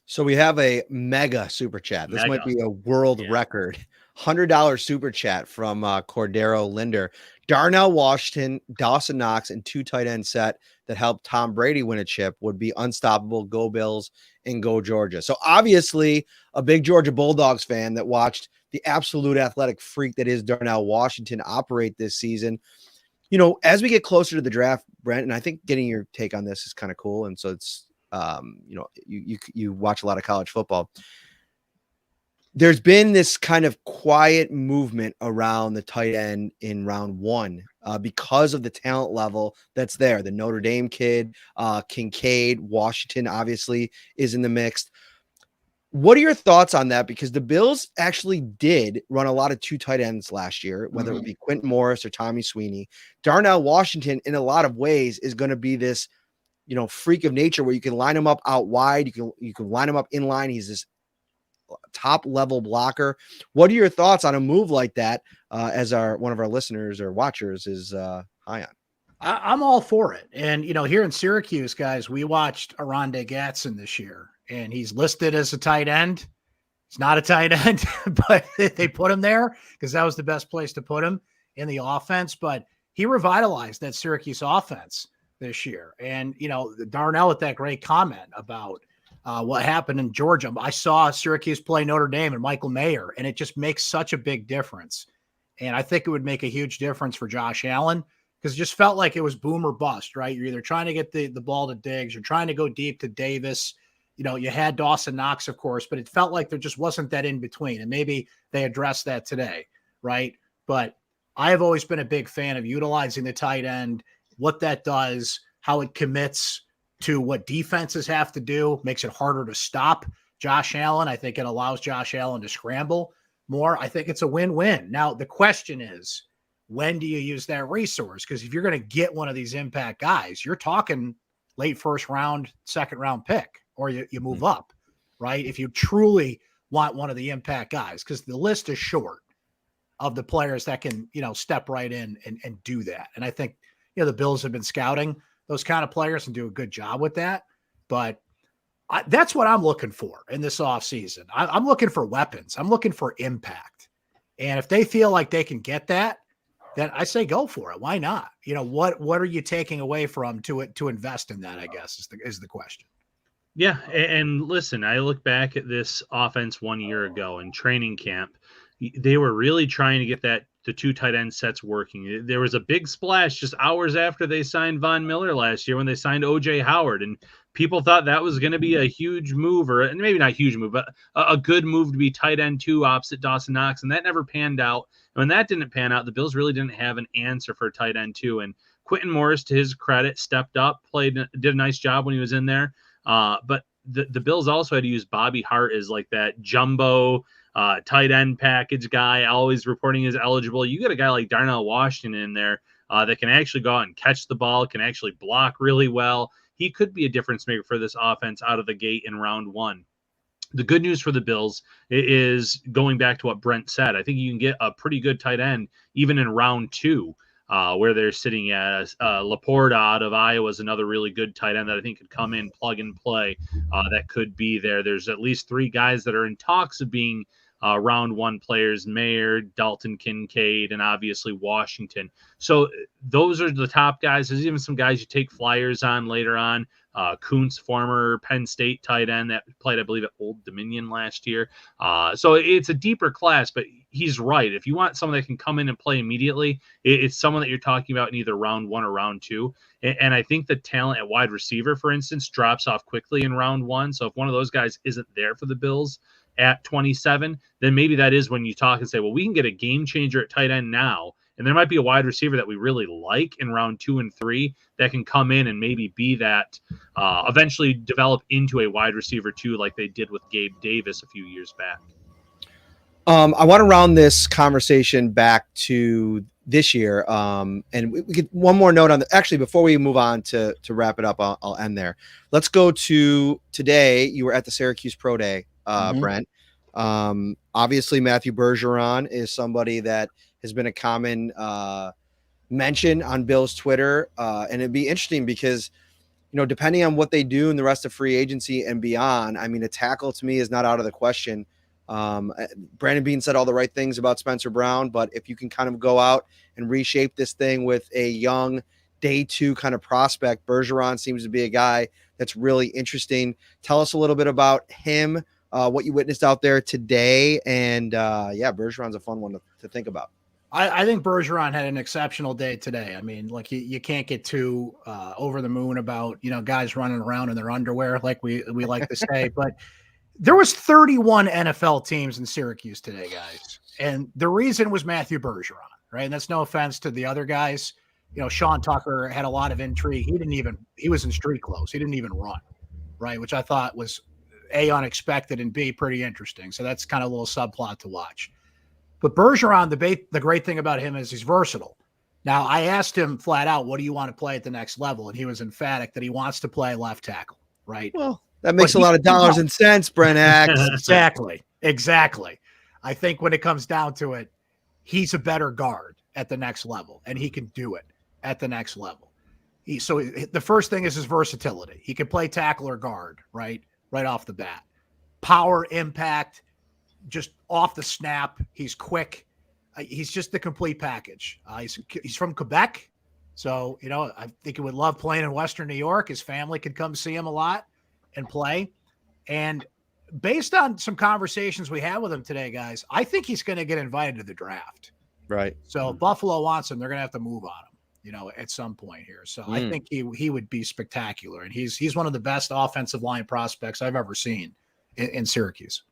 So we have a mega super chat. This might be a world record. $100 super chat from Cordero Linder. Darnell Washington, Dawson Knox, and 2 tight end set that helped Tom Brady win a chip would be unstoppable. Go Bills and go Georgia. So obviously a big Georgia Bulldogs fan that watched the absolute athletic freak that is Darnell Washington operate this season. You know, as we get closer to the draft, Brent, and I think getting your take on this is kind of cool. And so it's, you know, you watch a lot of college football. There's been this kind of quiet movement around the tight end in round 1 because of the talent level that's there. The Notre Dame kid, Kincaid, Washington obviously is in the mix. What are your thoughts on that? Because the Bills actually did run a lot of 2 tight ends last year, whether it be Quentin Morris or Tommy Sweeney. Darnell Washington, in a lot of ways, is going to be this, you know, freak of nature where you can line him up out wide. You can line him up in line. He's this top level blocker. What are your thoughts on a move like that? As one of our listeners or watchers is high on. I'm all for it. And, you know, here in Syracuse, guys, we watched Arondé Gatson this year, and he's listed as a tight end. He's not a tight end, but they put him there because that was the best place to put him in the offense. But he revitalized that Syracuse offense this year. And, you know, Darnell with that great comment about what happened in Georgia. I saw Syracuse play Notre Dame and Michael Mayer, and it just makes such a big difference. And I think it would make a huge difference for Josh Allen because it just felt like it was boom or bust, right? You're either trying to get the ball to Diggs, you're trying to go deep to Davis. You know, you had Dawson Knox, of course, but it felt like there just wasn't that in between. And maybe they addressed that today, right? But I have always been a big fan of utilizing the tight end, what that does, how it commits to what defenses have to do, makes it harder to stop Josh Allen. I think it allows Josh Allen to scramble more. I think it's a win-win. Now, the question is, when do you use that resource? Because if you're going to get one of these impact guys, you're talking late first round, second round pick, or you move up, right? If you truly want one of the impact guys, because the list is short of the players that can, you know, step right in and do that. And I think, you know, the Bills have been scouting those kind of players and do a good job with that. But that's what I'm looking for in this offseason. I'm looking for weapons. I'm looking for impact. And if they feel like they can get that, then I say go for it. Why not? What are you taking away from to invest in that, I guess is the question. Yeah. And listen, I look back at this offense 1 year ago in training camp. They were really trying to get the two tight end sets working. There was a big splash just hours after they signed Von Miller last year when they signed OJ Howard. And people thought that was going to be a huge move, or maybe not a huge move, but a good move to be tight end 2 opposite Dawson Knox. And that never panned out. And when that didn't pan out, the Bills really didn't have an answer for tight end 2. And Quentin Morris, to his credit, stepped up, did a nice job when he was in there. But the Bills also had to use Bobby Hart as like that jumbo tight end package guy, always reporting as eligible. You get a guy like Darnell Washington in there that can actually go out and catch the ball, can actually block really well. He could be a difference maker for this offense out of the gate in round 1. The good news for the Bills is going back to what Brent said. I think you can get a pretty good tight end even in round 2. Where they're sitting at. Laporta out of Iowa is another really good tight end that I think could come in, plug and play. That could be there. There's at least 3 guys that are in talks of being round 1 players: Mayer, Dalton Kincaid, and obviously Washington. So those are the top guys. There's even some guys you take flyers on later on. Kuntz, former Penn State tight end that played, I believe, at Old Dominion last year. So it's a deeper class, but he's right. If you want someone that can come in and play immediately, it's someone that you're talking about in either round 1 or round 2. And I think the talent at wide receiver, for instance, drops off quickly in round 1. So if one of those guys isn't there for the Bills at 27, then maybe that is when you talk and say, well, we can get a game changer at tight end now. And there might be a wide receiver that we really like in round 2 and 3 that can come in and maybe be that, eventually develop into a wide receiver 2 like they did with Gabe Davis a few years back. I want to round this conversation back to this year. And we get one more note on actually, before we move on to wrap it up, I'll end there. Let's go to today. You were at the Syracuse Pro Day, Brent. Obviously Matthew Bergeron is somebody that has been a common mention on Bill's Twitter. And it'd be interesting because, depending on what they do in the rest of free agency and beyond, I mean, a tackle to me is not out of the question. Brandon Beane said all the right things about Spencer Brown, but if you can kind of go out and reshape this thing with a young day 2 kind of prospect, Bergeron seems to be a guy that's really interesting. Tell us a little bit about him, what you witnessed out there today. And Bergeron's a fun one to think about. I think Bergeron had an exceptional day today. I mean, like you can't get too over the moon about, guys running around in their underwear, like we like to say, but there was 31 NFL teams in Syracuse today, guys. And the reason was Matthew Bergeron, right? And that's no offense to the other guys. Sean Tucker had a lot of intrigue. He was in street clothes. He didn't even run, right? Which I thought was A, unexpected, and B, pretty interesting. So that's kind of a little subplot to watch. But Bergeron, the great thing about him is he's versatile. Now, I asked him flat out, what do you want to play at the next level? And he was emphatic that he wants to play left tackle, right? Well, that makes a lot of dollars and cents, Brent Axe. Exactly. I think when it comes down to it, he's a better guard at the next level, and he can do it at the next level. So the first thing is his versatility. He can play tackle or guard, right off the bat. Power, impact, just off the snap. He's quick. He's just the complete package. He's from Quebec, so I think he would love playing in Western New York. His family could come see him a lot and play. And based on some conversations we had with him today, guys, I think he's going to get invited to the draft. Right. So if Buffalo wants him, they're going to have to move on him, at some point here. So I think he would be spectacular. And he's one of the best offensive line prospects I've ever seen in Syracuse.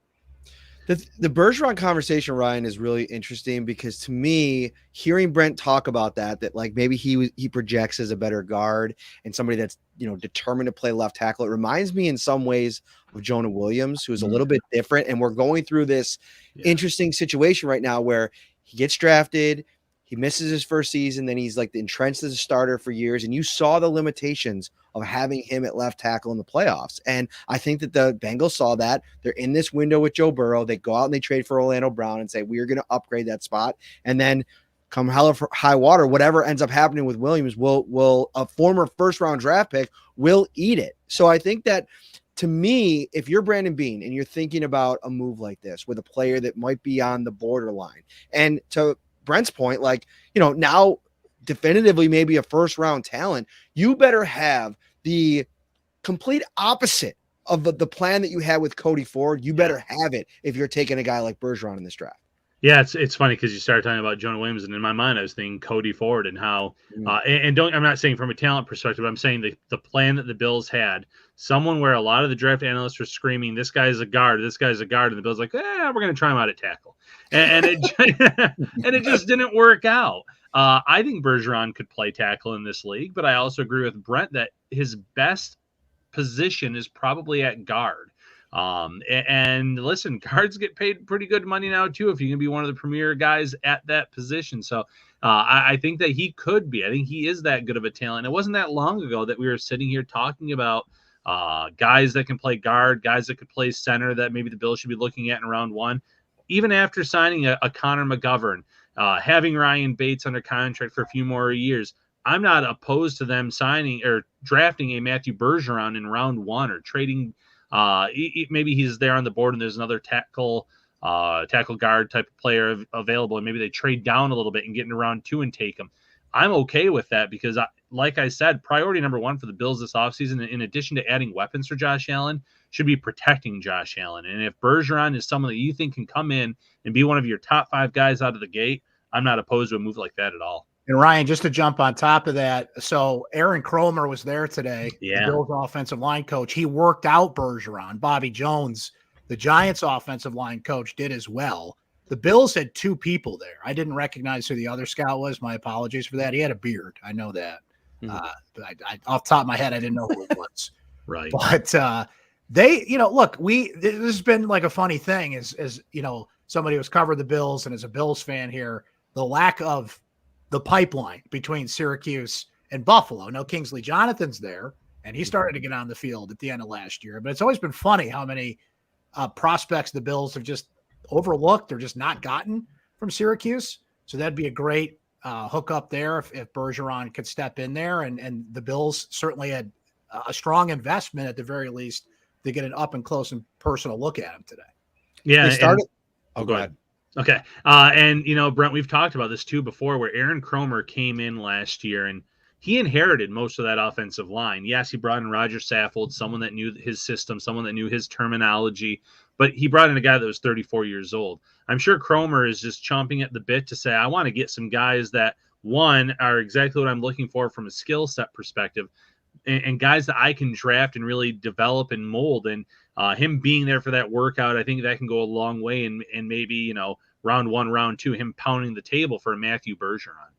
The Bergeron conversation, Ryan, is really interesting because to me, hearing Brent talk about that like maybe he projects as a better guard and somebody that's, determined to play left tackle. It reminds me in some ways of Jonah Williams, who is a little bit different. And we're going through this interesting situation right now where he gets drafted, he misses his first season, then he's like entrenched as a starter for years. And you saw the limitations of having him at left tackle in the playoffs. And I think that the Bengals saw that. They're in this window with Joe Burrow. They go out and they trade for Orlando Brown and say, we're going to upgrade that spot. And then come hell or high water, whatever ends up happening with Williams, will a former first round draft pick will eat it. So I think that to me, if you're Brandon Beane and you're thinking about a move like this with a player that might be on the borderline, and to Brent's point, like, now definitively maybe a first round talent, you better have the complete opposite of the plan that you had with Cody Ford. You better have it if you're taking a guy like Bergeron in this draft. Yeah, it's funny because you started talking about Jonah Williams, and in my mind, I was thinking Cody Ford and how, I'm not saying from a talent perspective, I'm saying the plan that the Bills had, someone where a lot of the draft analysts were screaming, this guy's a guard, and the Bills like, we're going to try him out at tackle. And it just didn't work out. I think Bergeron could play tackle in this league, but I also agree with Brent that his best position is probably at guard. And listen, guards get paid pretty good money now too if you can be one of the premier guys at that position. So I think that he could be. I think he is that good of a talent. It wasn't that long ago that we were sitting here talking about guys that can play guard, guys that could play center that maybe the Bills should be looking at in round one. Even after signing a Connor McGovern, having Ryan Bates under contract for a few more years, I'm not opposed to them signing or drafting a Matthew Bergeron in round one, or trading. Maybe he's there on the board and there's another tackle guard type of player available, and maybe they trade down a little bit and get into round two and take him. I'm okay with that because, like I said, priority number one for the Bills this offseason, in addition to adding weapons for Josh Allen, should be protecting Josh Allen. And if Bergeron is someone that you think can come in and be one of your top 5 guys out of the gate, I'm not opposed to a move like that at all. And Ryan, just to jump on top of that, so Aaron Kromer was there today, the Bills offensive line coach. He worked out Bergeron. Bobby Jones, the Giants offensive line coach, did as well. The Bills had 2 people there. I didn't recognize who the other scout was. My apologies for that. He had a beard. I know that. But I off the top of my head, I didn't know who it was. Right. But they, look, this has been like a funny thing as somebody who's covered the Bills and as a Bills fan here, the lack of the pipeline between Syracuse and Buffalo. No, Kingsley Jonathan's there, and he started to get on the field at the end of last year. But it's always been funny how many prospects the Bills have just overlooked or just not gotten from Syracuse. So that'd be a great hookup there if Bergeron could step in there. And the Bills certainly had a strong investment at the very least to get an up and close and personal look at him today. Yeah. They started. Go ahead. Okay. And, Brent, we've talked about this too before, where Aaron Kromer came in last year and he inherited most of that offensive line. Yes, he brought in Roger Saffold, someone that knew his system, someone that knew his terminology, but he brought in a guy that was 34 years old. I'm sure Kromer is just chomping at the bit to say, I want to get some guys that, one, are exactly what I'm looking for from a skill set perspective, and guys that I can draft and really develop and mold. And him being there for that workout, I think that can go a long way. And maybe, round one, round two, him pounding the table for Matthew Bergeron.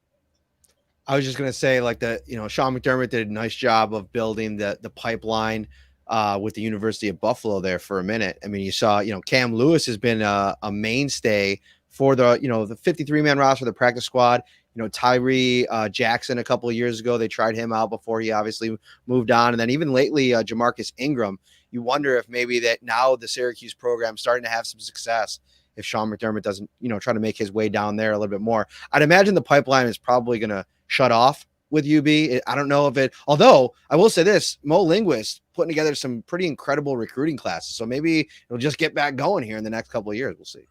I was just going to say, like, Sean McDermott did a nice job of building the pipeline with the University of Buffalo there for a minute. I mean, you saw, Cam Lewis has been a mainstay for the 53-man roster, the practice squad. Tyree Jackson a couple of years ago, they tried him out before he obviously moved on. And then even lately, Jamarcus Ingram, you wonder if maybe that now the Syracuse program is starting to have some success if Sean McDermott doesn't, try to make his way down there a little bit more. I'd imagine the pipeline is probably going to shut off with UB. I don't know if it, although I will say this, Mo Linguist putting together some pretty incredible recruiting classes. So maybe it'll just get back going here in the next couple of years. We'll see.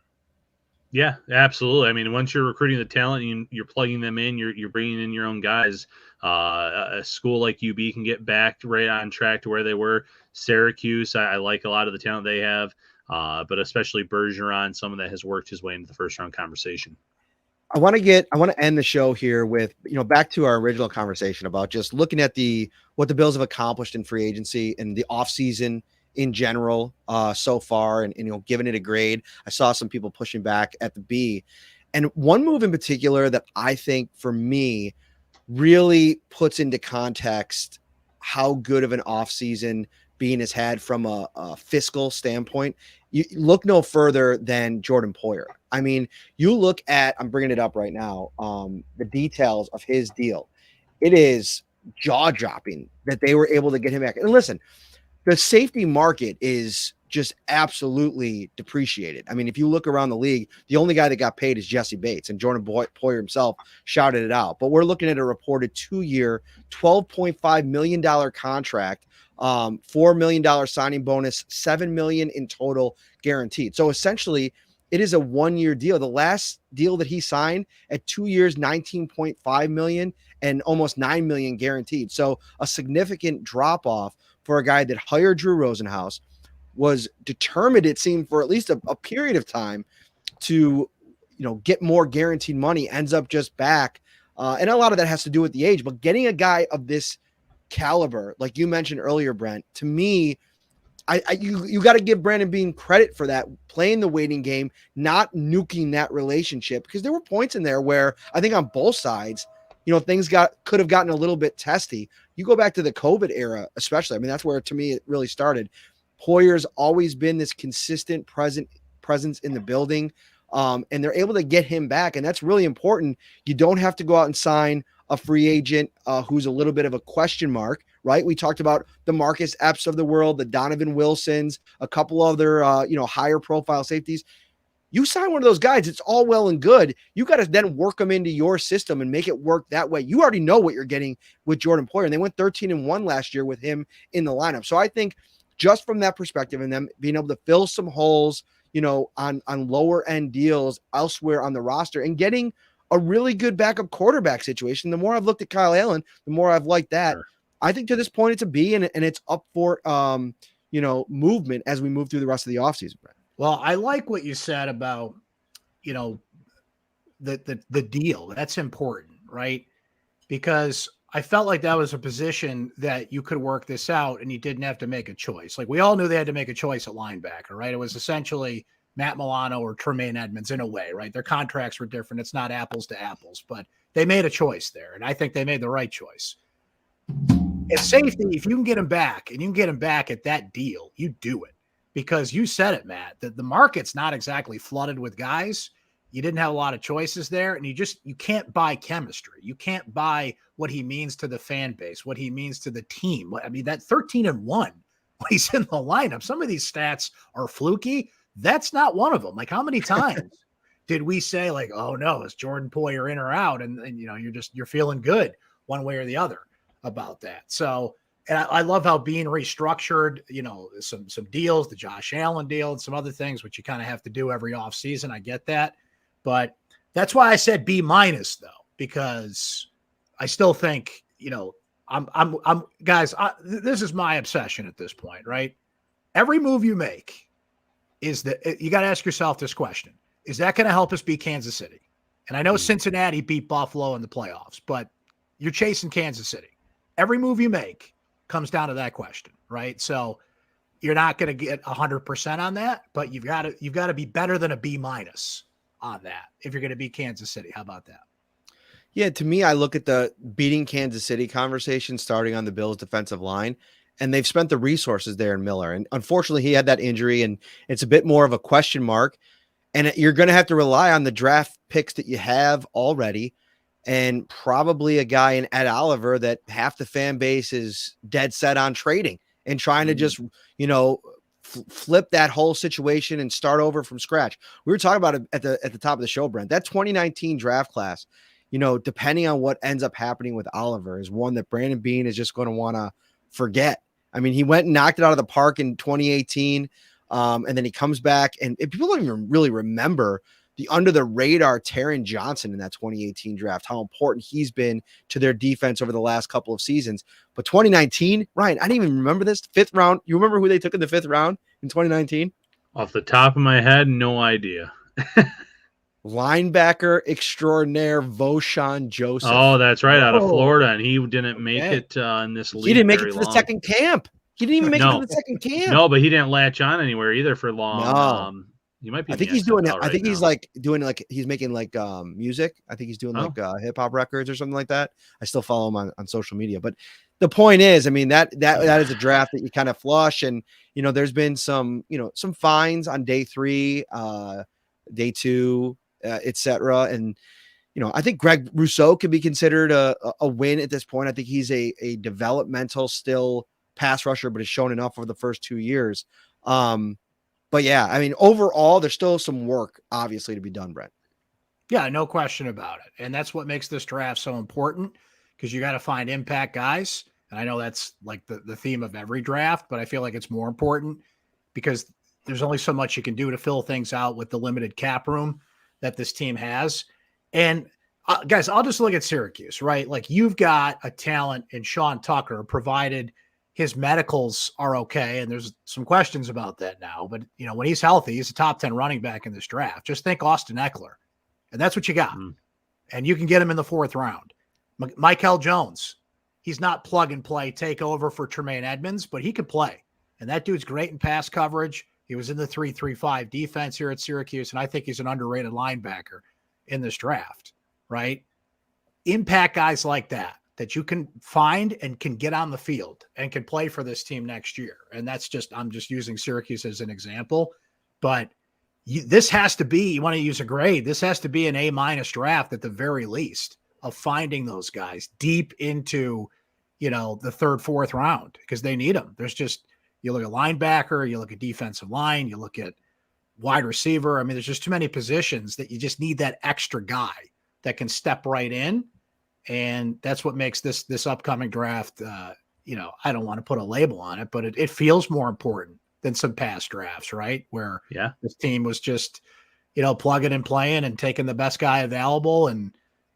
Yeah, absolutely. I mean, once you're recruiting the talent, you're plugging them in, you're bringing in your own guys. A school like UB can get back right on track to where they were. Syracuse, I like a lot of the talent they have, but especially Bergeron, someone that has worked his way into the first round conversation. I want to end the show here with, back to our original conversation about just looking at what the Bills have accomplished in free agency and the offseason in general so far, and giving it a grade. I saw some people pushing back at the B, and one move in particular that I think for me really puts into context how good of an offseason Beane has had from a fiscal standpoint. You look no further than Jordan Poyer. I mean, you look at, I'm bringing it up right now, the details of his deal. It is jaw-dropping that they were able to get him back. And listen, the safety market is just absolutely depreciated. I mean, if you look around the league, the only guy that got paid is Jesse Bates, and Jordan Poyer himself shouted it out. But we're looking at a reported 2-year, $12.5 million contract $4 million signing bonus, $7 million in total guaranteed. So essentially, it is a 1-year deal. The last deal that he signed at 2 years, $19.5 million and almost $9 million guaranteed. So a significant drop off for a guy that hired Drew Rosenhaus, was determined, it seemed, for at least a period of time to, get more guaranteed money, ends up just back. And a lot of that has to do with the age, but getting a guy of this caliber, like you mentioned earlier, Brent, to me, you got to give Brandon Beane credit for that, playing the waiting game, not nuking that relationship, because there were points in there where I think on both sides, things could have gotten a little bit testy. You go back to the COVID era, especially. I mean, that's where, to me, it really started. Poyer's always been this consistent presence in the building, and they're able to get him back, and that's really important. You don't have to go out and sign a free agent who's a little bit of a question mark, right? We talked about the Marcus Epps of the world, the Donovan Wilsons, a couple other, higher profile safeties. You sign one of those guys, it's all well and good. You got to then work them into your system and make it work that way. You already know what you're getting with Jordan Poyer, and they went 13-1 last year with him in the lineup. So I think just from that perspective, and them being able to fill some holes, on lower end deals elsewhere on the roster, and getting a really good backup quarterback situation. The more I've looked at Kyle Allen, the more I've liked that. Sure. I think to this point it's a B, and it's up for movement as we move through the rest of the offseason. Well, I like what you said about the deal. That's important, right? Because I felt like that was a position that you could work this out and you didn't have to make a choice. Like, we all knew they had to make a choice at linebacker, right? It was essentially Matt Milano or Tremaine Edmonds in a way, right? Their contracts were different. It's not apples to apples, but they made a choice there. And I think they made the right choice. At safety, if you can get him back and you can get him back at that deal, you do it, because you said it, Matt, that the market's not exactly flooded with guys. You didn't have a lot of choices there, and you can't buy chemistry. You can't buy what he means to the fan base, what he means to the team. I mean, that 13-1 when he's in the lineup, some of these stats are fluky. That's not one of them. Like, how many times did we say, like, oh no, is Jordan Poyer in or out? And you're feeling good one way or the other about that. So, and I love how Beane restructured, some deals, the Josh Allen deal and some other things, which you kind of have to do every offseason. I get that. But that's why I said B- though, because I still think, I'm guys, this is my obsession at this point, right? Every move you make is that you got to ask yourself this question. Is that going to help us beat Kansas City? And I know Cincinnati beat Buffalo in the playoffs, but you're chasing Kansas City. Every move you make comes down to that question, right? So you're not going to get 100% on that, but you've got to be better than a B- on that if you're going to beat Kansas City. How about that? Yeah, to me, I look at the beating Kansas City conversation starting on the Bills' defensive line, and they've spent the resources there in Miller. And unfortunately, he had that injury, and it's a bit more of a question mark. And you're going to have to rely on the draft picks that you have already, and probably a guy in Ed Oliver that half the fan base is dead set on trading and trying to just, flip that whole situation and start over from scratch. We were talking about it at the top of the show, Brent. That 2019 draft class, depending on what ends up happening with Oliver, is one that Brandon Beane is just going to want to forget. I mean, he went and knocked it out of the park in 2018, and then he comes back, and people don't even really remember the under the radar Taron Johnson in that 2018 draft, how important he's been to their defense over the last couple of seasons. But 2019, Ryan, I didn't even remember this. 5th round. You remember who they took in the 5th round in 2019? Off the top of my head, no idea. Linebacker extraordinaire Voshan Joseph. Oh, that's right, out of Florida, and he didn't make it in this league. He didn't make it to the second camp. He didn't even make it to the second camp. No, but he didn't latch on anywhere either for long. No. He might be. I think he's doing it. I think he's he's making music. I think he's doing hip hop records or something like that. I still follow him on social media. But the point is, I mean, that is a draft that you kind of flush, and there's been some fines on day 3, day 2, etc. And I think Greg Rousseau could be considered a win at this point. I think he's a developmental still pass rusher, but has shown enough over the first 2 years. But yeah, I mean, overall, there's still some work, obviously, to be done, Brent. Yeah, no question about it. And that's what makes this draft so important, because you got to find impact guys. And I know that's like the theme of every draft, but I feel like it's more important because there's only so much you can do to fill things out with the limited cap room that this team has. And guys, I'll just look at Syracuse, right? Like you've got a talent in Sean Tucker, provided his medicals are okay. And there's some questions about that now, but when he's healthy, he's a top 10 running back in this draft. Just think Austin Eckler, and that's what you got. And you can get him in the 4th round. Michael Jones, he's not plug and play, take over for Tremaine Edmonds, but he could play. And that dude's great in pass coverage. He was in the 3-3-5 defense here at Syracuse, and I think he's an underrated linebacker in this draft, right? Impact guys like that you can find and can get on the field and can play for this team next year. And I'm just using Syracuse as an example, but this has to be, you want to use a grade, this has to be an A- draft at the very least of finding those guys deep into, the 3rd, 4th round, because they need them. There's just, you look at linebacker, you look at defensive line, you look at wide receiver. I mean, there's just too many positions that you just need that extra guy that can step right in. And that's what makes this upcoming draft, I don't want to put a label on it, but it feels more important than some past drafts, right? Where this team was just, plugging and playing and taking the best guy available.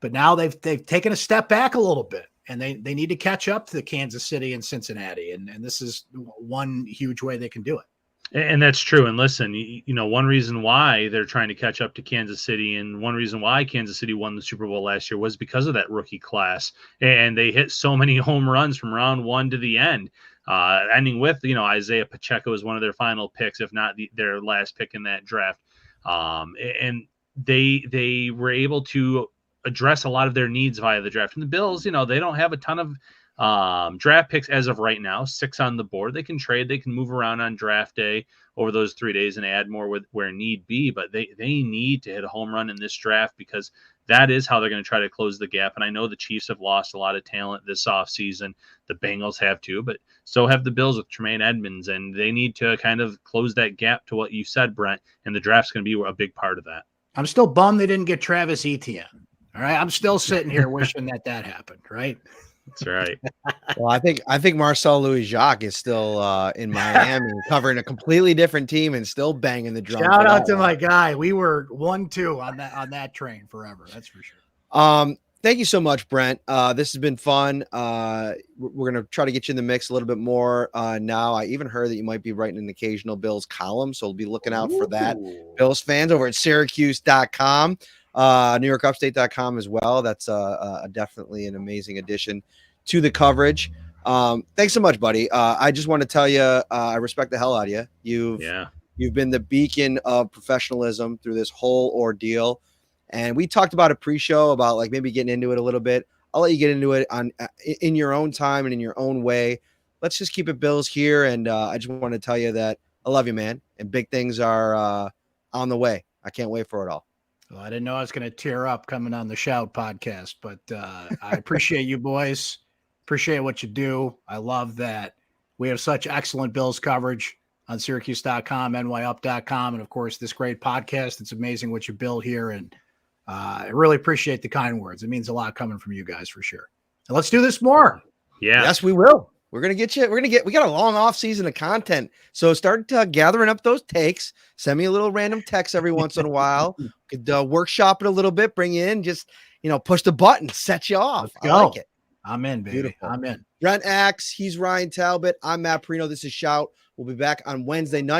But now they've taken a step back a little bit, and they need to catch up to Kansas City and Cincinnati. And this is one huge way they can do it. And that's true. And listen, one reason why they're trying to catch up to Kansas City, and one reason why Kansas City won the Super Bowl last year, was because of that rookie class. And they hit so many home runs from round 1 to the end, ending with, Isaiah Pacheco is one of their final picks, if not their last pick in that draft. And they were able to address a lot of their needs via the draft. And the Bills, they don't have a ton of draft picks as of right now, 6 on the board. They can trade, they can move around on draft day over those 3 days and add more where need be, but they need to hit a home run in this draft, because that is how they're going to try to close the gap. And I know the Chiefs have lost a lot of talent this offseason. The Bengals have too, but so have the Bills with Tremaine Edmonds, and they need to kind of close that gap to what you said, Brent, and the draft's going to be a big part of that. I'm still bummed they didn't get Travis Etienne. All right. I'm still sitting here wishing that happened. Right. That's right. Well, I think Marcel Louis-Jacques is still in Miami covering a completely different team and still banging the drum. Shout out to my guy. We were 1-2 on that train forever. That's for sure. Thank you so much, Brent. This has been fun. We're going to try to get you in the mix a little bit more now. I even heard that you might be writing an occasional Bills column, so we'll be looking out for that. Bills fans over at Syracuse.com. NewYorkUpstate.com as well. That's definitely an amazing addition to the coverage. Thanks so much, buddy. I just want to tell you, I respect the hell out of you. You've been the beacon of professionalism through this whole ordeal. And we talked about a pre-show about like maybe getting into it a little bit. I'll let you get into it in your own time and in your own way. Let's just keep it Bills here. And I just want to tell you that I love you, man. And big things are on the way. I can't wait for it all. Well, I didn't know I was going to tear up coming on the Shout podcast, but I appreciate you boys. Appreciate what you do. I love that we have such excellent Bills coverage on Syracuse.com, NYUp.com, and of course, this great podcast. It's amazing what you build here, and I really appreciate the kind words. It means a lot coming from you guys for sure. And let's do this more. Yeah. Yes, we will. We're going to get you. We got a long off season of content. So start gathering up those takes. Send me a little random text every once in a while. Could workshop it a little bit, bring you in, just, push the button, set you off. Let's go. I like it. I'm in, baby. Beautiful. I'm in. Brent Axe. He's Ryan Talbot. I'm Matt Parrino. This is Shout. We'll be back on Wednesday night.